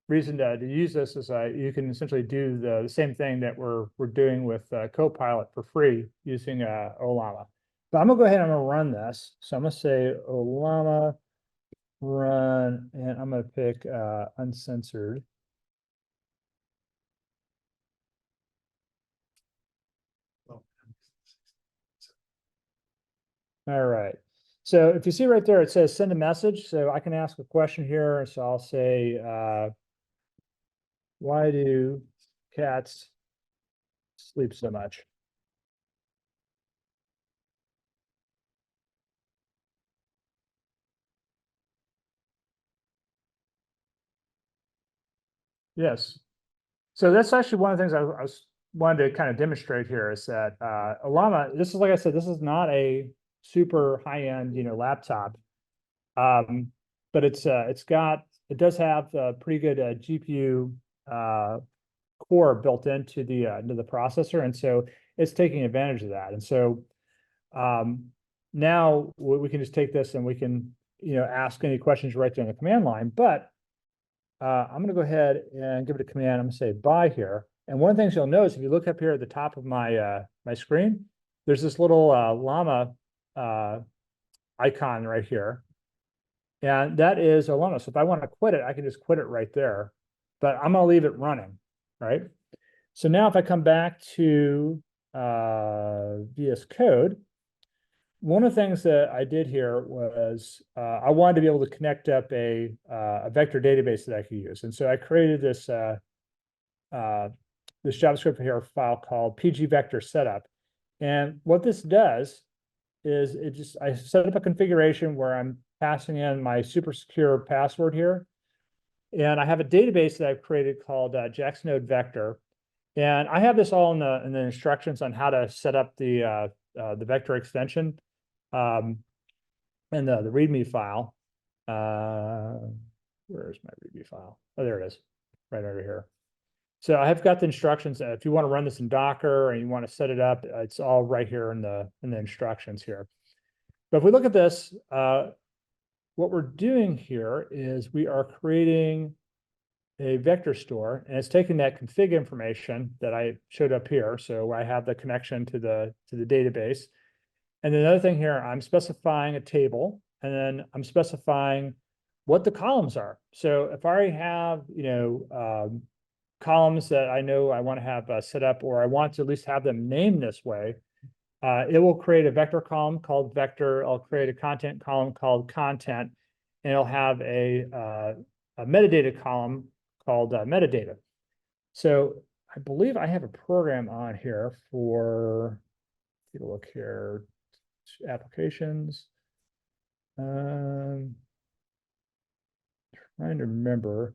reason to use this is you can essentially do the same thing that we're doing with Copilot for free using Ollama. But I'm gonna go ahead and I'm gonna run this. So I'm gonna say Ollama run, and I'm gonna pick uncensored. All right. So if you see right there, it says send a message. So I can ask a question here. So I'll say, why do cats sleep so much? Yes. So that's actually one of the things I was wanted to kind of demonstrate here is that Ollama, this is like I said, this is not a super high-end, laptop. But it does have a pretty good GPU core built into the processor, and so it's taking advantage of that. And so now we can just take this and we can ask any questions right there in the command line. But I'm gonna go ahead and give it a command. I'm gonna say bye here. And one of the things you'll notice, if you look up here at the top of my my screen, there's this little llama icon right here. And that is a llama. So if I want to quit it, I can just quit it right there. But I'm gonna leave it running, right? So now if I come back to VS Code, one of the things that I did here was I wanted to be able to connect up a vector database that I could use. And so I created this this JavaScript here file called PG vector setup. And what this does is I set up a configuration where I'm passing in my super secure password here. And I have a database that I've created called JaxNode vector. And I have this all in the instructions on how to set up the vector extension and the README file. Where is my README file? Oh, there it is, right over here. So I have got the instructions. If you want to run this in Docker and you want to set it up, it's all right here in the instructions here. But if we look at this, what we're doing here is we are creating a vector store, and it's taking that config information that I showed up here. So I have the connection to the database. And then another thing here, I'm specifying a table, and then I'm specifying what the columns are. So if I already have, columns that I know I want to have set up, or I want to at least have them named this way, it will create a vector column called vector. I'll create a content column called content, and it'll have a metadata column called metadata. So I believe I have a program on here for, take a look here, applications. Trying to remember.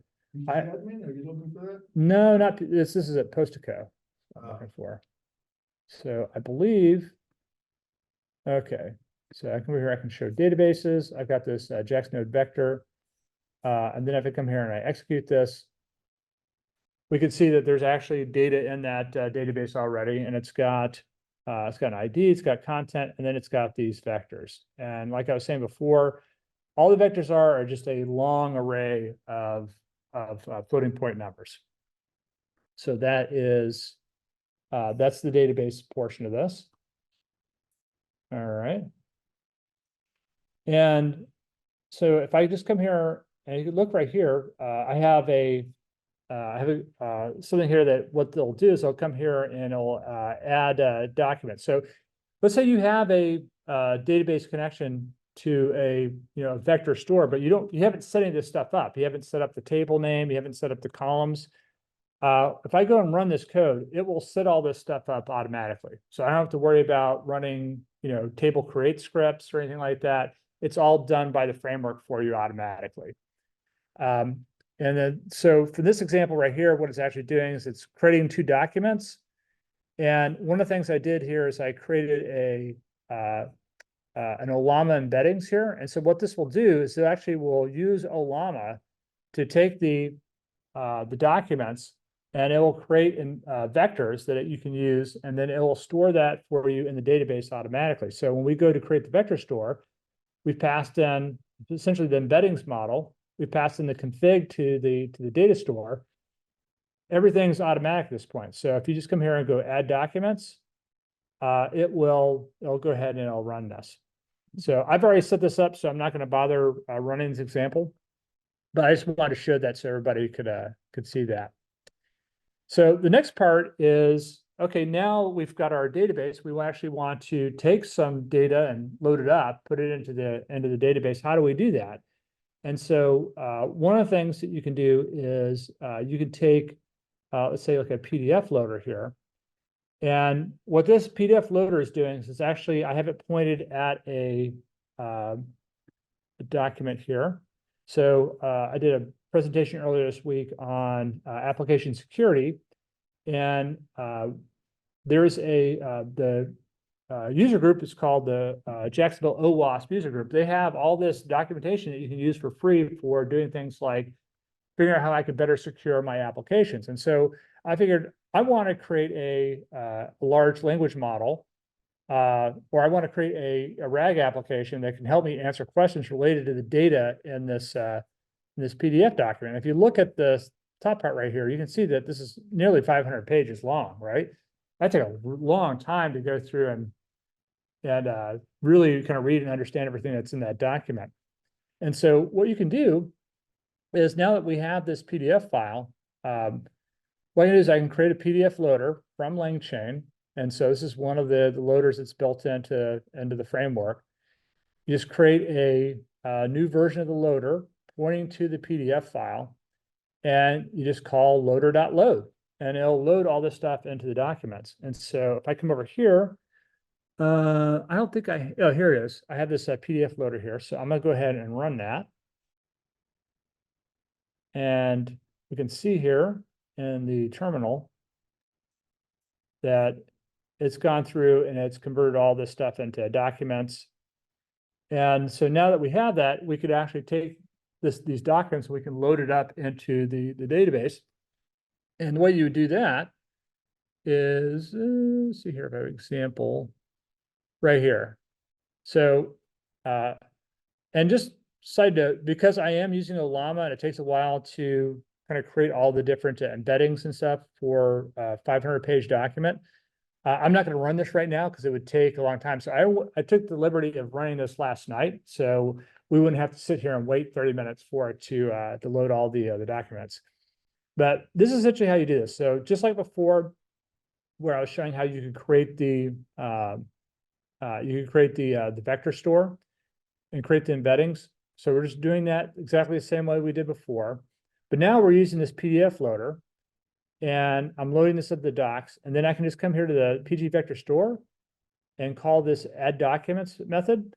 Admin, are you looking for that? No, not this. This is at Postico I'm looking for. So I believe, okay. So I come over here, I can show databases. I've got this JaxNode vector. And then if I come here and I execute this, we can see that there's actually data in that database already, and it's got an ID, it's got content, and then it's got these vectors. And like I was saying before, all the vectors are just a long array of floating point numbers. So that is, that's the database portion of this. All right. And so if I just come here and you can look right here, I have something here that what they'll do is I'll come here and it'll add a document. So let's say you have a database connection to a vector store, but you haven't set any of this stuff up. You haven't set up the table name, you haven't set up the columns. If I go and run this code, it will set all this stuff up automatically. So I don't have to worry about running, table create scripts or anything like that. It's all done by the framework for you automatically. And then, so for this example right here, what it's actually doing is it's creating two documents. And one of the things I did here is I created an Olama embeddings here. And so what this will do is it actually will use Olama to take the documents, and it will create vectors that you can use, and then it will store that for you in the database automatically. So when we go to create the vector store, we've passed in essentially the embeddings model. We passed in the config to the data store. Everything's automatic at this point. So if you just come here and go add documents, it'll go ahead and it'll run this. So I've already set this up, so I'm not going to bother running this example, but I just wanted to show that so everybody could see that. So the next part is, okay, now we've got our database. We actually want to take some data and load it up, put it into the database. How do we do that? And so one of the things that you can do is you can take, let's say like a PDF loader here. And what this PDF loader is doing is actually, I have it pointed at a document here. So I did a presentation earlier this week on application security. And there's the user group is called the Jacksonville OWASP user group. They have all this documentation that you can use for free for doing things like figuring out how I could better secure my applications. And so I figured I want to create a large language model, or I want to create a RAG application that can help me answer questions related to the data in this in this PDF document. If you look at the top part right here, you can see that this is nearly 500 pages long, right? That took a long time to go through and really kind of read and understand everything that's in that document. And so what you can do is, now that we have this PDF file, what I can do is I can create a PDF loader from LangChain. And so this is one of the loaders that's built into the framework. You just create a new version of the loader pointing to the PDF file, and you just call loader.load, and it'll load all this stuff into the documents. And so if I come over here, I don't think oh, here it is. I have this PDF loader here. So I'm gonna go ahead and run that. And we can see here in the terminal that it's gone through and it's converted all this stuff into documents. And so now that we have that, we could actually take these documents, we can load it up into the database. And the way you would do that is, let's see here, if I have an example right here. So, and just side note, because I am using Ollama and it takes a while to kind of create all the different embeddings and stuff for a 500-page document, I'm not going to run this right now because it would take a long time. So I took the liberty of running this last night, so we wouldn't have to sit here and wait 30 minutes for it to load all the documents. But this is essentially how you do this. So just like before, where I was showing how you could create the vector store and create the embeddings. So we're just doing that exactly the same way we did before. But now we're using this PDF loader, and I'm loading this up the docs, and then I can just come here to the PG vector store and call this add documents method,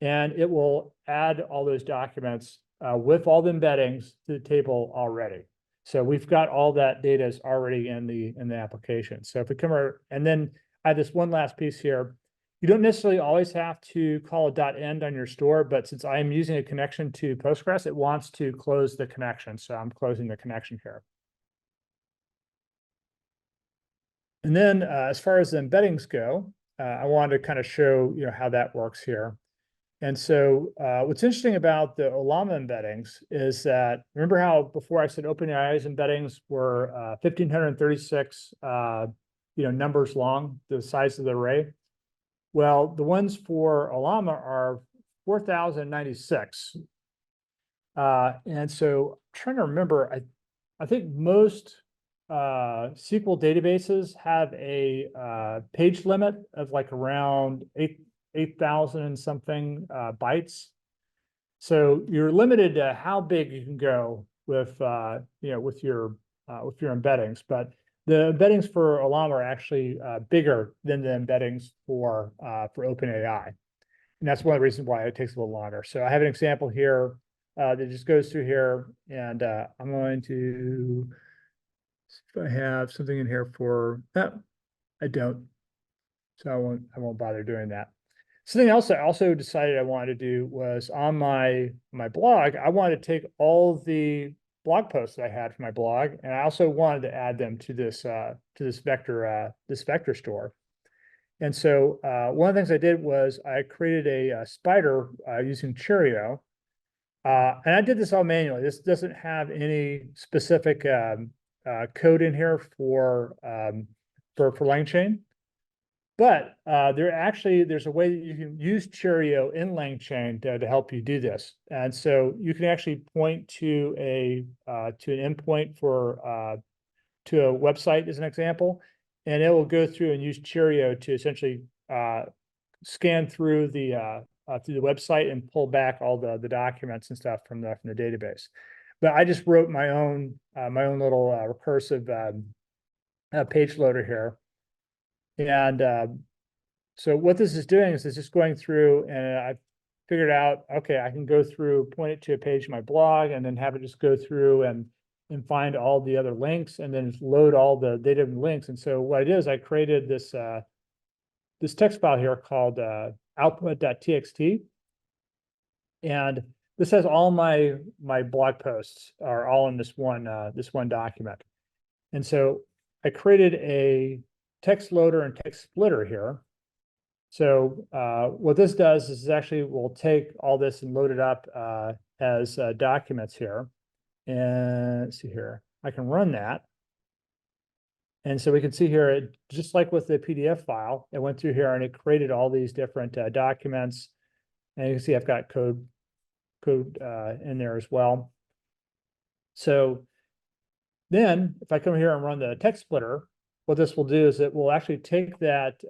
and it will add all those documents with all the embeddings to the table already. So we've got all that data is already in the application. So if we come over, and then I have this one last piece here. You don't necessarily always have to call a .end on your store, but since I'm using a connection to Postgres, it wants to close the connection. So I'm closing the connection here. And then as far as the embeddings go, I wanted to kind of show how that works here. And so what's interesting about the Ollama embeddings is that, remember how before I said OpenAI's embeddings were 1,536 numbers long, the size of the array? Well, the ones for Ollama are 4,096. And so I'm trying to remember, I think most SQL databases have a page limit of like around 8,000 and something bytes. So you're limited to how big you can go with with your embeddings. But the embeddings for Ollama are actually bigger than the embeddings for OpenAI, and that's one of the reasons why it takes a little longer. So I have an example here that just goes through here, and I'm going to see if I have something in here for that. I don't, so I won't bother doing that. Something else I also decided I wanted to do was on my blog, I wanted to take all the blog posts that I had for my blog, and I also wanted to add them to this vector store. And so one of the things I did was I created a spider using Cheerio, and I did this all manually. This doesn't have any specific code in here for LangChain. But there's a way that you can use Cheerio in LangChain to help you do this. And so you can actually point to an endpoint to a website as an example, and it will go through and use Cheerio to essentially scan through the website and pull back all the documents and stuff from the database. But I just wrote my own little recursive page loader here. And so what this is doing is it's just going through, and I figured out, okay, I can go through, point it to a page in my blog, and then have it just go through and find all the other links, and then just load all the data and links. And so what I did is I created this this text file here called output.txt, and this has all my blog posts are all in this one document. And so I created a text loader and text splitter here. So what this does is actually we'll take all this and load it up as documents here. And let's see here, I can run that. And so we can see here, it, just like with the PDF file, it went through here and it created all these different documents. And you can see I've got code in there as well. So then if I come here and run the text splitter, what this will do is it will actually take that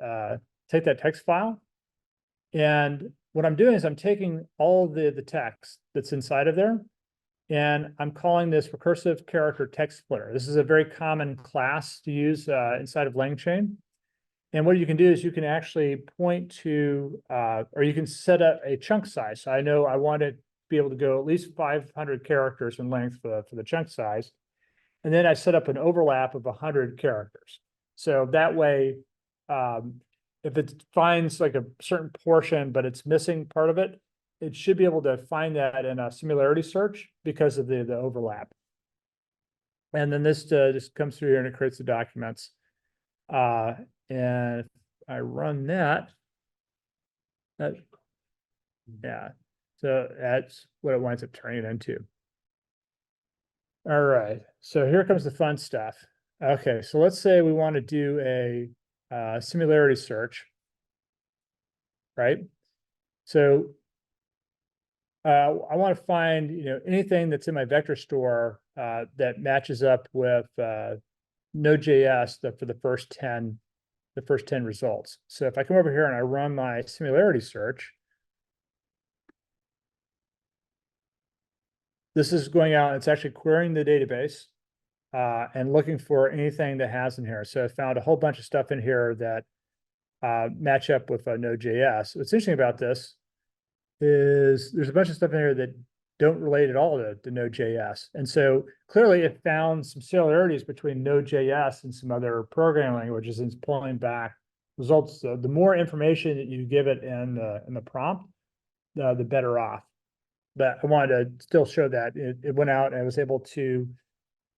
text file. And what I'm doing is I'm taking all the text that's inside of there, and I'm calling this recursive character text splitter. This is a very common class to use inside of LangChain. And what you can do is you can actually point to, or you can set up a chunk size. So I know I want to be able to go at least 500 characters in length for the chunk size. And then I set up an overlap of 100 characters. So that way, if it finds like a certain portion, but it's missing part of it, it should be able to find that in a similarity search because of the overlap. And then this just comes through here and it creates the documents. And if I run that, yeah, so that's what it winds up turning it into. All right, so here comes the fun stuff. Okay, so let's say we want to do a similarity search, right? So I want to find, anything that's in my vector store that matches up with Node.js for the first 10 results. So if I come over here and I run my similarity search, this is going out, it's actually querying the database and looking for anything that has in here. So I found a whole bunch of stuff in here that match up with Node.js. What's interesting about this is there's a bunch of stuff in here that don't relate at all to Node.js. And so clearly it found some similarities between Node.js and some other programming languages, and it's pulling back results. So the more information that you give it in the prompt, the better off. But I wanted to still show that it went out and I was able to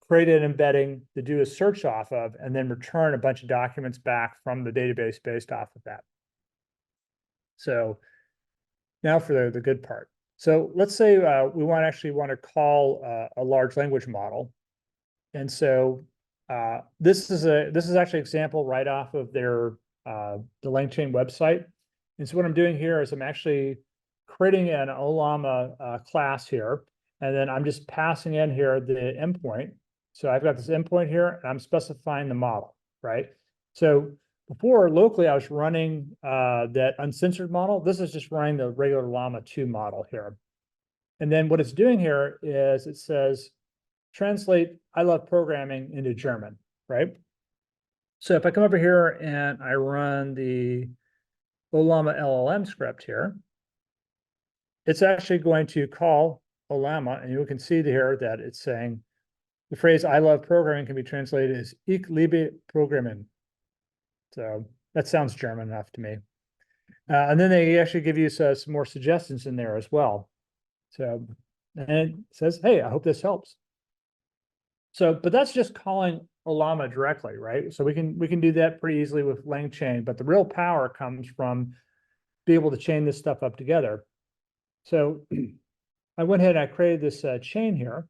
create an embedding to do a search off of, and then return a bunch of documents back from the database based off of that. So now for the good part. So let's say we want to call a large language model. And so this is actually an example right off of their the LangChain website. And so what I'm doing here is I'm actually creating an Ollama class here, and then I'm just passing in here the endpoint. So I've got this endpoint here, and I'm specifying the model, right? So before, locally, I was running that uncensored model. This is just running the regular Llama 2 model here. And then what it's doing here is it says, translate I love programming into German, right? So if I come over here and I run the Ollama LLM script here, it's actually going to call Ollama, and you can see here that it's saying the phrase I love programming can be translated as Ich liebe Programmen. So that sounds German enough to me. And then they actually give you some more suggestions in there as well. So, and it says, hey, I hope this helps. So, but that's just calling Ollama directly, right? So we can do that pretty easily with LangChain, but the real power comes from being able to chain this stuff up together. So I went ahead and I created this chain here.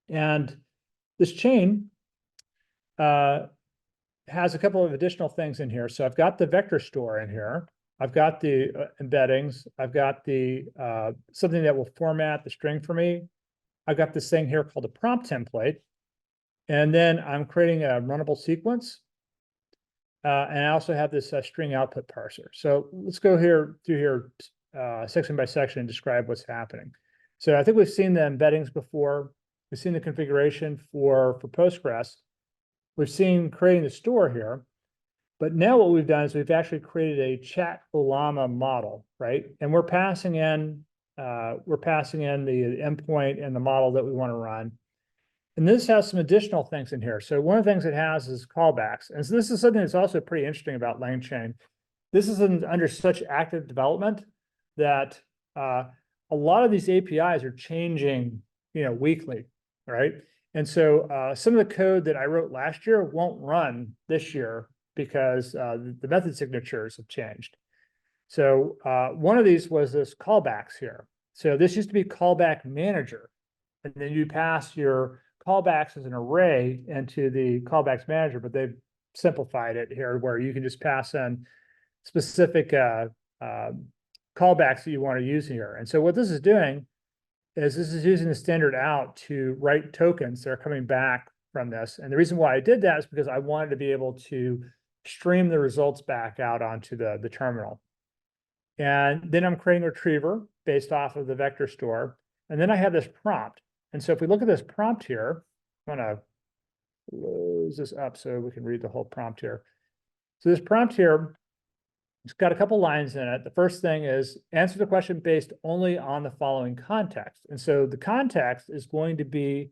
And this chain has a couple of additional things in here. So I've got the vector store in here. I've got the embeddings. I've got the something that will format the string for me. I've got this thing here called a prompt template. And then I'm creating a runnable sequence. And I also have this string output parser. So let's go through here section by section and describe what's happening. So I think we've seen the embeddings before. We've seen the configuration for Postgres. We've seen creating the store here. But now what we've done is we've actually created a chat Ollama model, right? And we're passing in the endpoint and the model that we want to run. And this has some additional things in here. So one of the things it has is callbacks. And so this is something that's also pretty interesting about LangChain. This is under such active development that a lot of these APIs are changing, weekly, right? And so some of the code that I wrote last year won't run this year because the method signatures have changed. So one of these was this callbacks here. So this used to be callback manager. And then you pass your callbacks as an array into the callbacks manager, but they've simplified it here where you can just pass in specific callbacks that you want to use here. And so what this is doing is this is using the standard out to write tokens that are coming back from this. And the reason why I did that is because I wanted to be able to stream the results back out onto the terminal. And then I'm creating a retriever based off of the vector store. And then I have this prompt. And so if we look at this prompt here, I'm gonna close this up so we can read the whole prompt here. So this prompt here, it's got a couple lines in it. The first thing is answer the question based only on the following context. And so the context is going to be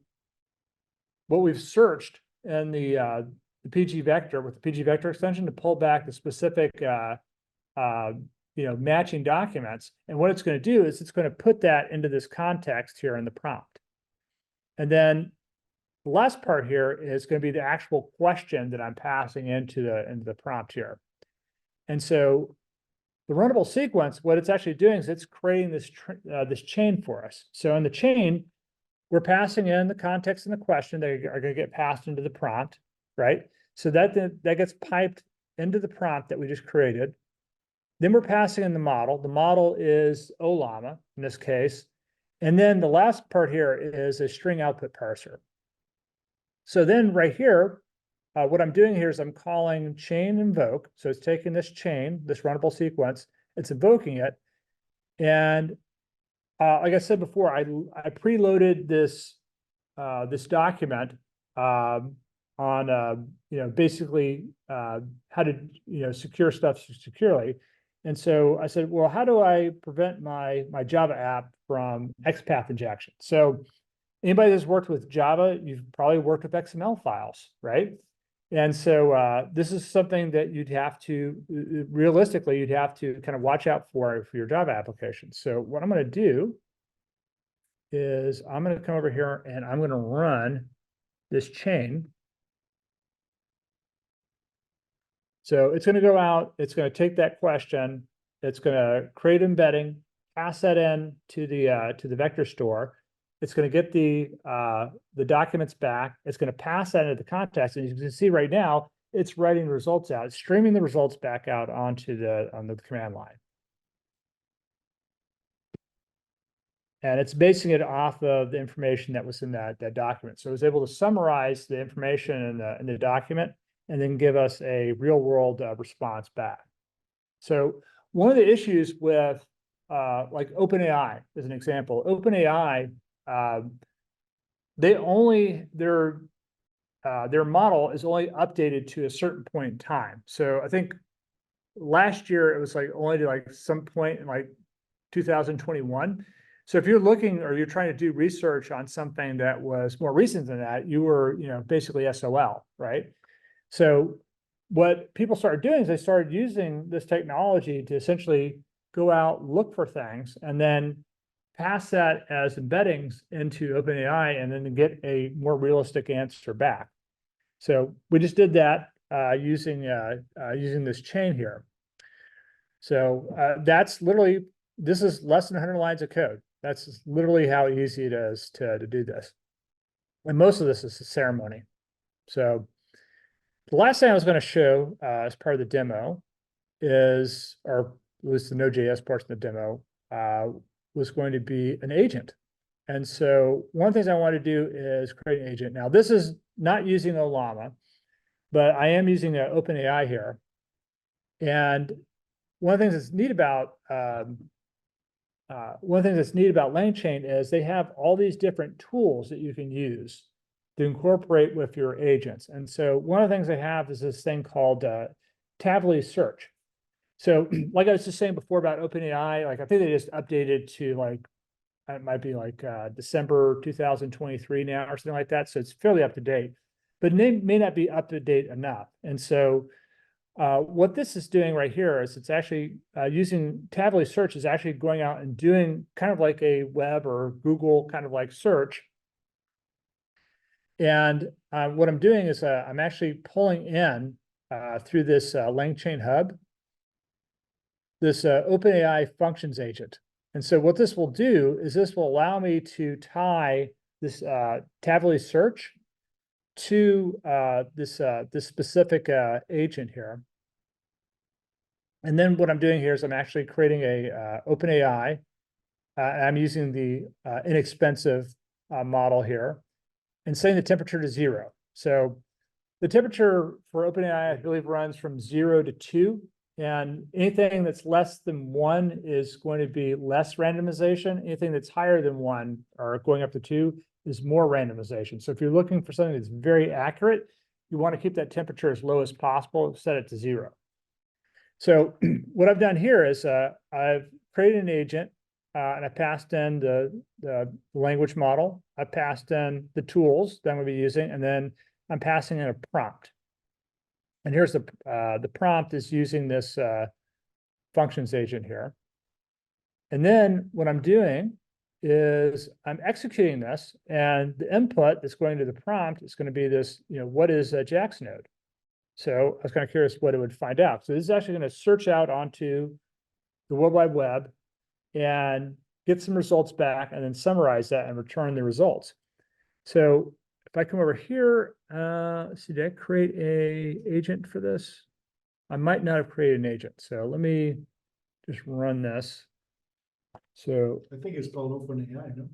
what we've searched in the PG vector with the PG vector extension to pull back the specific matching documents. And what it's going to do is it's going to put that into this context here in the prompt. And then the last part here is going to be the actual question that I'm passing into the prompt here. And so the runnable sequence, what it's actually doing is it's creating this chain for us. So in the chain, we're passing in the context and the question that are going to get passed into the prompt, right? So that gets piped into the prompt that we just created. Then we're passing in the model. The model is Ollama in this case. And then the last part here is a string output parser. So then right here, what I'm doing here is I'm calling chain invoke. So it's taking this chain, this runnable sequence, it's invoking it. And like I said before, I preloaded this document on basically how to secure stuff securely. And so I said, well, how do I prevent my Java app from XPath injection? So anybody that's worked with Java, you've probably worked with XML files, right? And so this is something that you'd have to, realistically, you'd have to kind of watch out for your Java application. So what I'm going to do is I'm going to come over here and I'm going to run this chain. So it's going to go out, it's going to take that question, it's going to create embedding, pass that in to the vector store. It's going to get the documents back. It's going to pass that into the context. And you can see right now, it's writing the results out. It's streaming the results back out onto the command line. And it's basing it off of the information that was in that document. So it was able to summarize the information in the document and then give us a real world response back. So one of the issues with like OpenAI, as an example, OpenAI, their model is only updated to a certain point in time. So I think last year it was like only to like some point in like 2021. So if you're looking or you're trying to do research on something that was more recent than that, you were basically SOL, right? So what people started doing is they started using this technology to essentially go out, look for things, and then pass that as embeddings into OpenAI and then get a more realistic answer back. So we just did that using this chain here. So that's literally, this is less than 100 lines of code. That's literally how easy it is to do this. And most of this is a ceremony. So the last thing I was going to show as part of the demo is, or at least the Node.js portion of the demo, was going to be an agent. And so one of the things I want to do is create an agent. Now, this is not using Ollama, but I am using OpenAI here. And one of the things that's neat about LangChain is they have all these different tools that you can use to incorporate with your agents. And so one of the things they have is this thing called Tavily Search. So like I was just saying before about OpenAI, like I think they just updated to like, it might be like December 2023 now or something like that. So it's fairly up to date, but it may not be up to date enough. And so what this is doing right here is it's actually using Tavily Search is actually going out and doing kind of like a web or Google kind of like search. And what I'm doing is I'm actually pulling in through this LangChain hub, this OpenAI functions agent. And so what this will do is this will allow me to tie this Tabular search to this specific agent here. And then what I'm doing here is I'm actually creating a OpenAI. I'm using the inexpensive model here and setting the temperature to 0. So the temperature for OpenAI, I believe, runs from 0 to 2. And anything that's less than 1 is going to be less randomization. Anything that's higher than 1 or going up to 2 is more randomization. So if you're looking for something that's very accurate, you want to keep that temperature as low as possible, set it to 0. So what I've done here is I've created an agent and I passed in the language model. I passed in the tools that I'm going to be using, and then I'm passing in a prompt. And here's the prompt is using this functions agent here. And then what I'm doing is I'm executing this, and the input that's going to the prompt is going to be this, what is a JaxNode? So I was kind of curious what it would find out. So this is actually going to search out onto the World Wide Web and get some results back and then summarize that and return the results. So if I come over here, let's see, did I create a agent for this? I might not have created an agent. So let me just run this. So I think it's called OpenAI, no?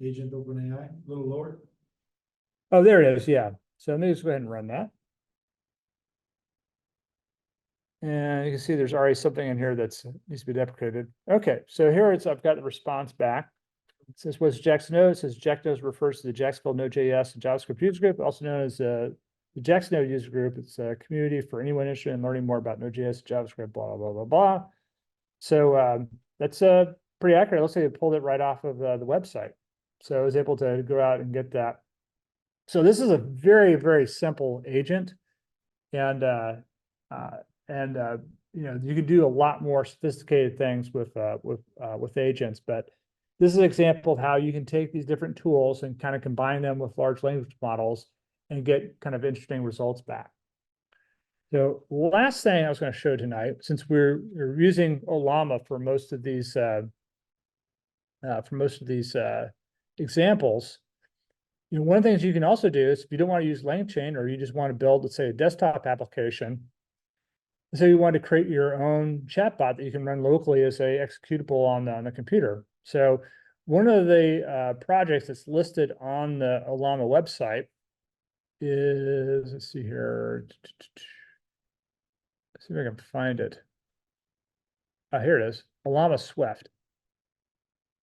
Agent OpenAI, a little lower. Oh, there it is. Yeah. So let me just go ahead and run that. And you can see there's already something in here that needs to be deprecated. Okay, so here I've got the response back. It says, what's JaxNode? It says JaxNode refers to the Jacksonville Node.js and JavaScript user group, also known as the JaxNode user group. It's a community for anyone interested in learning more about Node.js, JavaScript, blah, blah, blah, blah. So that's pretty accurate. It looks like they pulled it right off of the website. So I was able to go out and get that. So this is a very, very simple agent. And you can do a lot more sophisticated things with agents, but this is an example of how you can take these different tools and kind of combine them with large language models and get kind of interesting results back. So last thing I was going to show tonight, since we're using Ollama for most of these examples, one of the things you can also do is if you don't want to use LangChain or you just want to build, let's say, a desktop application. So you want to create your own chatbot that you can run locally as a executable on the computer. So one of the projects that's listed on the Ollama website is, let's see here. Let's see if I can find it. Here it is, Ollama Swift.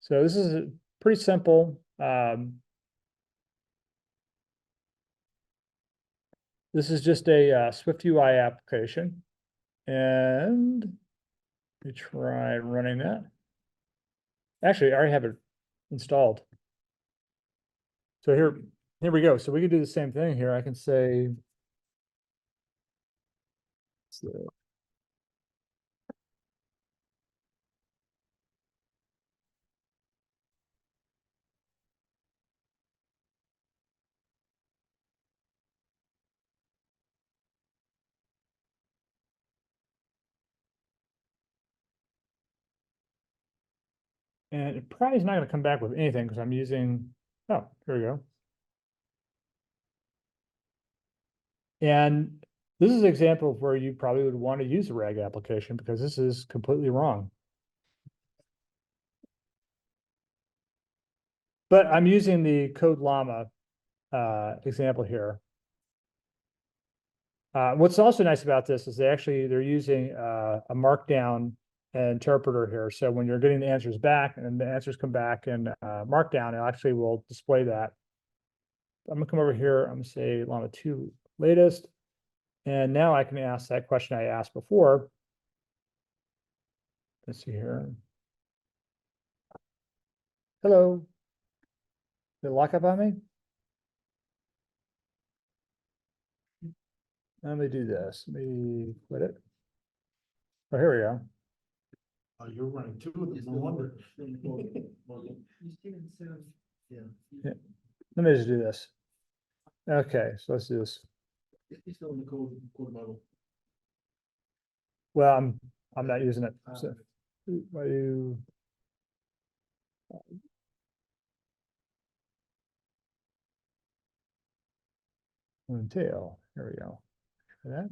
So this is pretty simple. This is just a Swift UI application. And let me try running that. Actually, I already have it installed. So here we go. So we can do the same thing here. I can say, and it probably is not going to come back with anything because I'm using, oh, here we go. And this is an example of where you probably would want to use a RAG application because this is completely wrong. But I'm using the Code Llama example here. What's also nice about this is they're using a markdown interpreter here. So when you're getting the answers back and the answers come back in markdown, it actually will display that. I'm gonna come over here, I'm gonna say Llama 2 latest. And now I can ask that question I asked before. Let's see here. Hello. Did it lock up on me? Let me do this. Let me quit it. Oh, here we go. Oh, you're running two of them, no wonder. Yeah. Let me just do this. Okay, so let's do this. He's still in the code model. Well, I'm not using it. So why do tail? There we go. Try that.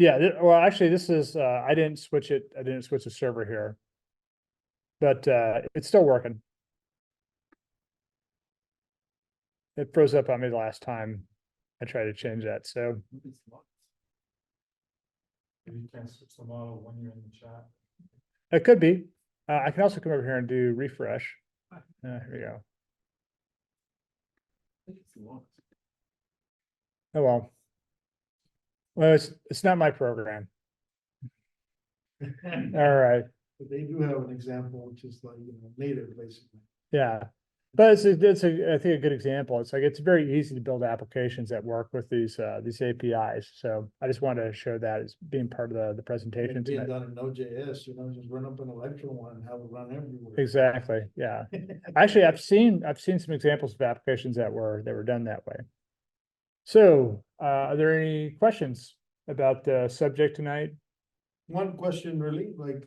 Yeah, well, actually, this is, I didn't switch it. I didn't switch the server here. But it's still working. It froze up on me the last time I tried to change that, so. You can't switch the model when you're in the chat. It could be. I can also come over here and do refresh. Here we go. Oh, well. Well, it's not my program. All right. But they do have an example, which is like, native, basically. Yeah. But it's I think a good example. It's like, it's very easy to build applications that work with these APIs. So I just wanted to show that as being part of the presentation Being tonight. done in Node.js, just run up an Electron one and have it run everywhere. Exactly. Yeah. Actually, I've seen some examples of applications that were done that way. So, are there any questions about the subject tonight? One question really, like,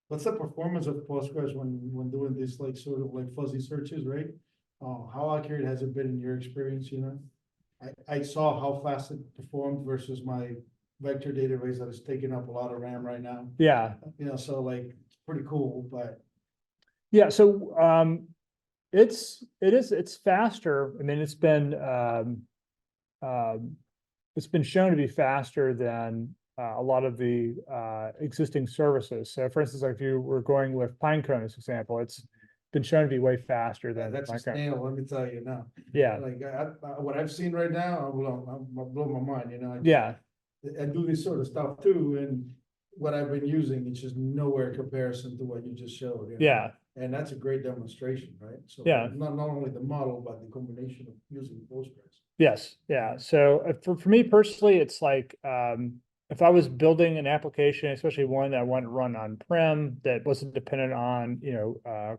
what's the performance of Postgres when doing this, like, sort of like fuzzy searches, right? How accurate has it been in your experience, I saw how fast it performed versus my vector database that is taking up a lot of RAM right now. Yeah. So like, it's pretty cool, but Yeah. So, it's faster. I mean, it's been shown to be faster than a lot of the existing services. So for instance, like if you were going with Pinecone as an example, it's been shown to be way faster than that's a Pinecone. snail, let me tell you now. Yeah, Like, what I've seen right now, I'll blow my mind, yeah, I do this sort of stuff too, and what I've been using, it's just nowhere in comparison to what you just showed. yeah, And that's a great demonstration, right? So Yeah. not only the model, but the combination of using Postgres. yes, yeah. So for me personally, it's like if I was building an application, especially one that I want to run on-prem that wasn't dependent on,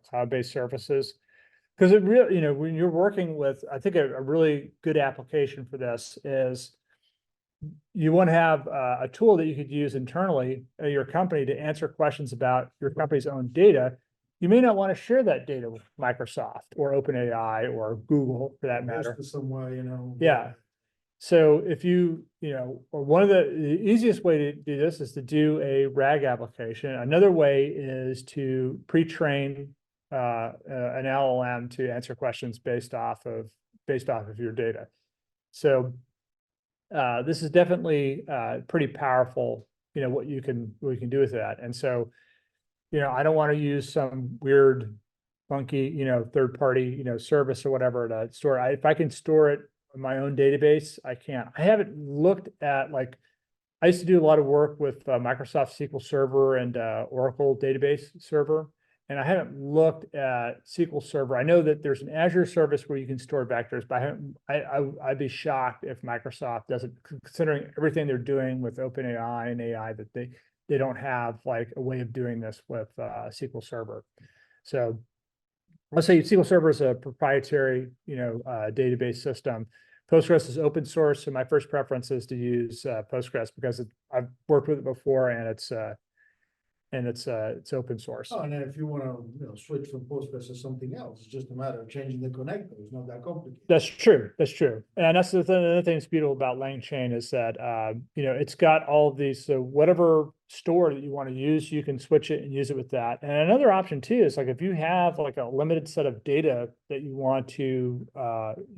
cloud-based services. Because it really, when you're working with, I think a really good application for this is you want to have a tool that you could use internally at your company to answer questions about your company's own data. You may not want to share that data with Microsoft or OpenAI or Google for that matter. Host it somewhere, Yeah. So if or one of the easiest way to do this is to do a RAG application. Another way is to pre-train an LLM to answer questions based off of your data. So this is definitely pretty powerful, what you can do with that. And so, I don't want to use some weird, funky, third-party, service or whatever to store. If I can store it in my own database, I can. I haven't looked at I used to do a lot of work with Microsoft SQL Server and Oracle database server, and I haven't looked at SQL Server. I know that there's an Azure service where you can store vectors, but I'd be shocked if Microsoft doesn't, considering everything they're doing with OpenAI and AI, that they don't have like a way of doing this with SQL Server. So let's say SQL Server is a proprietary, database system. Postgres is open source, so my first preference is to use Postgres because I've worked with it before, and it's open source. Oh, and then if you want to, switch from Postgres to something else, it's just a matter of changing the connector. It's not that complicated. That's true. That's true. And that's the other thing that's beautiful about LangChain is that, it's got all of these, so whatever store that you want to use, you can switch it and use it with that. And another option too is like if you have like a limited set of data that you want to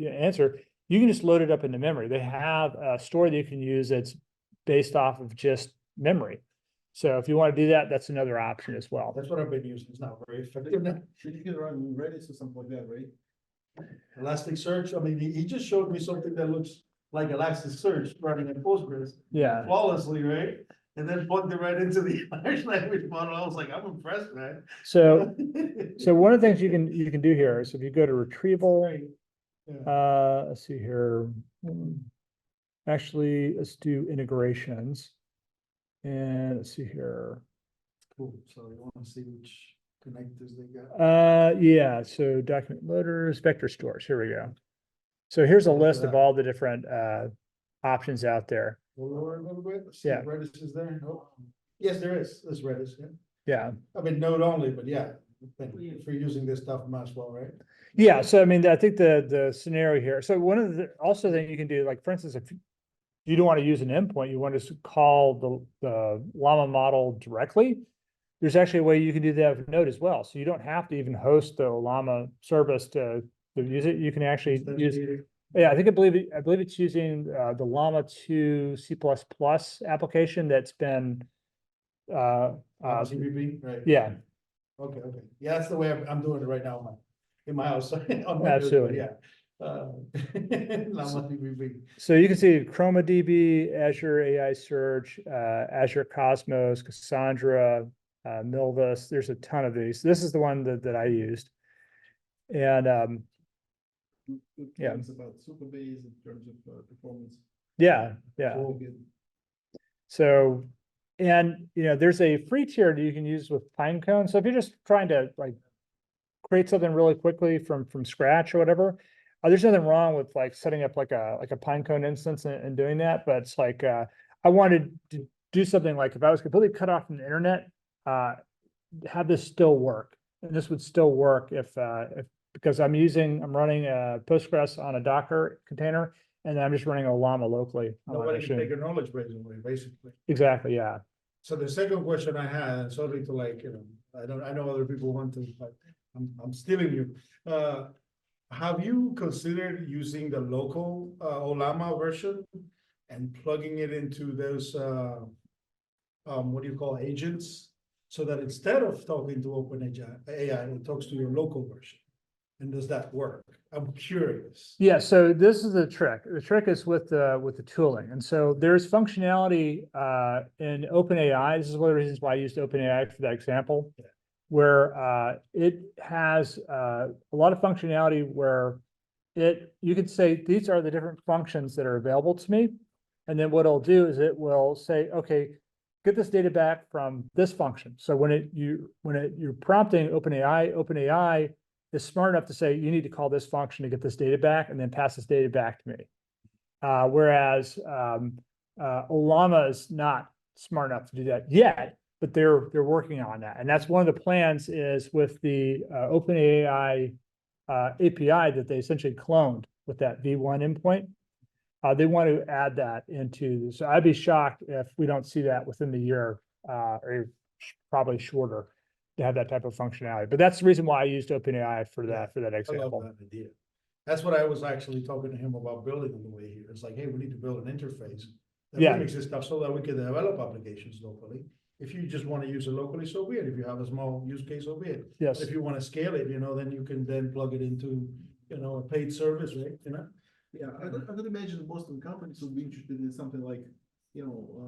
answer, you can just load it up into memory. They have a store that you can use that's based off of just memory. So if you want to do that, that's another option as well. That's what I've been using. It's not very effective now. You can run Redis or something like that, right? Elasticsearch, I mean, he just showed me something that looks like Elasticsearch running in Postgres Yeah. flawlessly, right? And then plugged it right into the large language model. I was like, I'm impressed, man. So one of the things you can do here is if you go to retrieval, Yeah. let's see here. actually, let's do integrations. And let's see here. Cool, so you wanna see which connectors they got? Yeah, so document loaders, vector stores, here we go. So here's a Look at list of that. all the different options out there. We'll lower it a little bit, let's see Yeah. if Redis is there. Oh, yes, there is, there's Redis, yeah. Yeah. I mean, Node only, but yeah, if you're using this stuff, might as well, right? Yeah, so I mean, I think the scenario here, so one of the also thing you can do, like for instance, if you don't want to use an endpoint, you want to call the Llama model directly. There's actually a way you can do that with Node as well. So you don't have to even host the Llama service to use it. You can actually use, yeah, I believe it's using the Llama 2 C++ application that's been CVP, right? yeah, Okay, yeah, that's the way I'm doing it right now, in my house. on my Node, but Absolutely. Yeah. Llama CVP. so you can see ChromaDB, Azure AI Search, Azure Cosmos, Cassandra, Milvus. There's a ton of these. This is the one that I used. And Good Yeah. points about Superbase in terms of performance. yeah. All good. So, and there's a free tier that you can use with Pinecone. So if you're just trying to like create something really quickly from scratch or whatever, there's nothing wrong with like setting up like a Pinecone instance and doing that. But it's like I wanted to do something like if I was completely cut off from the internet, have this still work, and this would still work if because I'm running Postgres on a Docker container, and then I'm just running a Llama locally. on my Nobody can machine. take a knowledge base away, basically. Exactly, yeah. So the second question I had, and sorry to like, I know other people want to, but I'm stealing you. Have you considered using the local Olama version and plugging it into those what do you call agents? So that instead of talking to OpenAI, it talks to your local version. And does that work? I'm curious. Yeah, so this is the trick. The trick is with the tooling. And so there's functionality in OpenAI. This is one of the reasons why I used OpenAI for that example, where it has a lot of functionality where you could say, these are the different functions that are available to me. And then what it'll do is it will say, okay, get this data back from this function. So when you're prompting OpenAI is smart enough to say, you need to call this function to get this data back and then pass this data back to me. Whereas Olama is not smart enough to do that yet, but they're working on that. And that's one of the plans is with the OpenAI API that they essentially cloned with that V1 endpoint. They want to add that into, so I'd be shocked if we don't see that within the year, or probably shorter, to have that type of functionality. But that's the reason why I used OpenAI for that I love example. that idea. That's what I was actually talking to him about building on the way here. It's like, hey, we need to build an interface that Yeah. mimics this stuff so that we can develop applications locally. If you just want to use it locally, so be it. If you have a small use case, so be it. Yes. If you want to scale it, then you can then plug it into, a paid service, right? Yeah, I could imagine most of the companies would be interested in something like,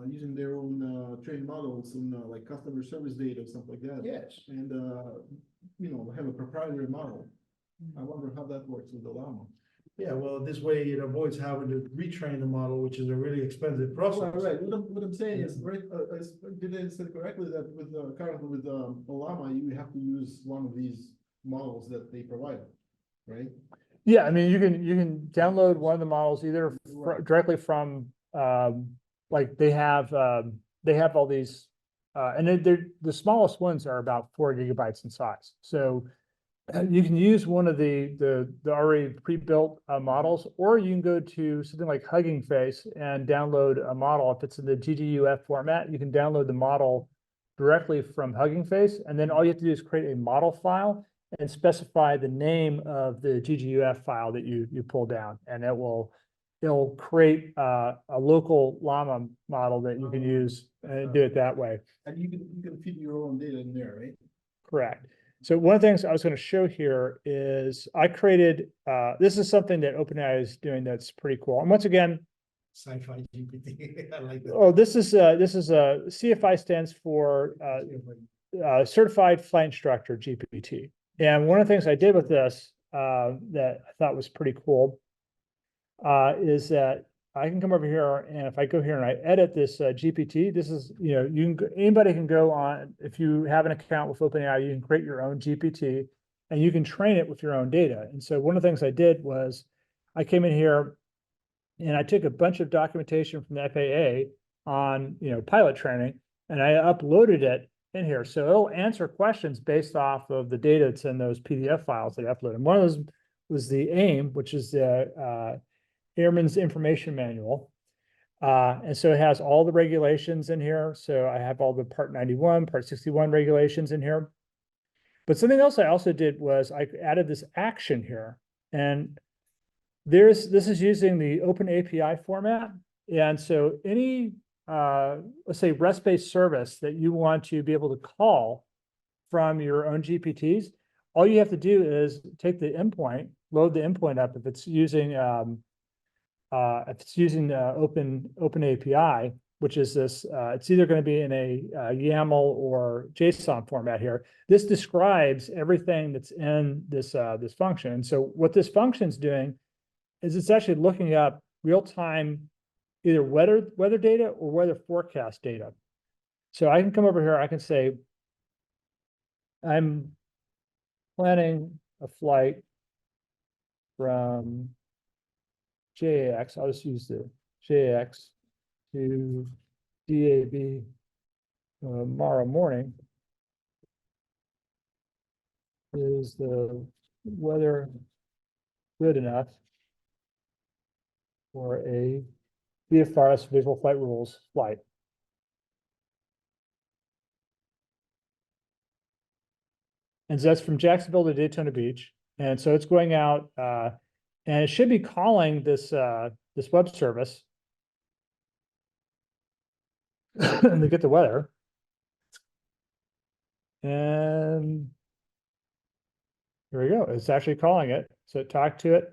using their own trained models and like customer service data, stuff like that. Yes. And, have a proprietary model. I wonder how that works with the Llama. Yeah, well, this way it avoids having to retrain the model, which is a really expensive process. Right. What I'm saying is, right, did I say correctly that with currently with Llama, you have to use one of these models that they provide, right? Yeah, I mean, you can download one of the models either directly from, like they have all these, and the smallest ones are about 4 gigabytes in size. So you can use one of the already pre-built models, or you can go to something like Hugging Face and download a model. If it's in the GGUF format, you can download the model directly from Hugging Face, and then all you have to do is create a model file and specify the name of the GGUF file that you pull down, and it'll create a local Llama model that you can use and do it that way. And you can feed your own data in there, right? Correct. So one of the things I was going to show here is I created, this is something that OpenAI is doing that's pretty cool. And once again, Sci-fi GPT. I like that. oh, this is CFI stands for Certified Flight Instructor GPT. And one of the things I did with this that I thought was pretty cool is that I can come over here, and if I go here and I edit this GPT, this is, anybody can go on, if you have an account with OpenAI, you can create your own GPT and you can train it with your own data. And so one of the things I did was I came in here and I took a bunch of documentation from the FAA on, pilot training, and I uploaded it in here. So it'll answer questions based off of the data that's in those PDF files that I uploaded. And one of those was the AIM, which is the Airman's Information Manual. And so it has all the regulations in here. So I have all the Part 91, Part 61 regulations in here. But something else I also did was I added this action here. And this is using the Open API format. And so any, let's say, REST-based service that you want to be able to call from your own GPTs, all you have to do is take the endpoint, load the endpoint up if it's using Open API, which is this, it's either going to be in a YAML or JSON format here. This describes everything that's in this this function. And so what this function is doing is it's actually looking up real-time either weather data or weather forecast data. So I can come over here, I can say, I'm planning a flight from JAX, I'll just use the JAX to DAB tomorrow morning. Is the weather good enough for a VFRS visual flight rules flight? And so that's from Jacksonville to Daytona Beach. And so it's going out, and it should be calling this this web service and to get the weather. And here we go. It's actually calling it. So talk to it.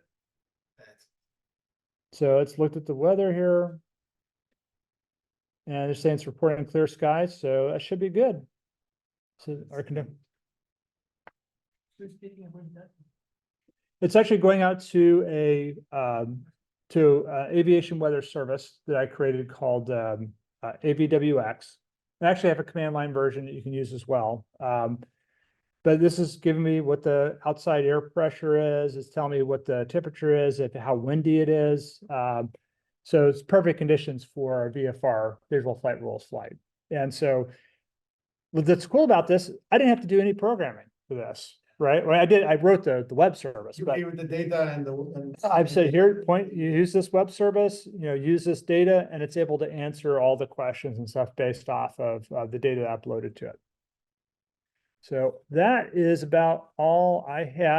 So it's looked at the weather here. And they're saying it's reporting clear skies, so that should be good. So our it's actually going out to a aviation weather service that I created called AVWX. I actually have a command line version that you can use as well. But this is giving me what the outside air pressure is. It's telling me what the temperature is, how windy it is. So it's perfect conditions for a VFR, visual flight rules flight. And so what's cool about this, I didn't have to do any programming for this, right? Well, I wrote the web service, You but gave it the data and I've said here, you use this web service, use this data, and it's able to answer all the questions and stuff based off of the data uploaded to it. So that is about all I had.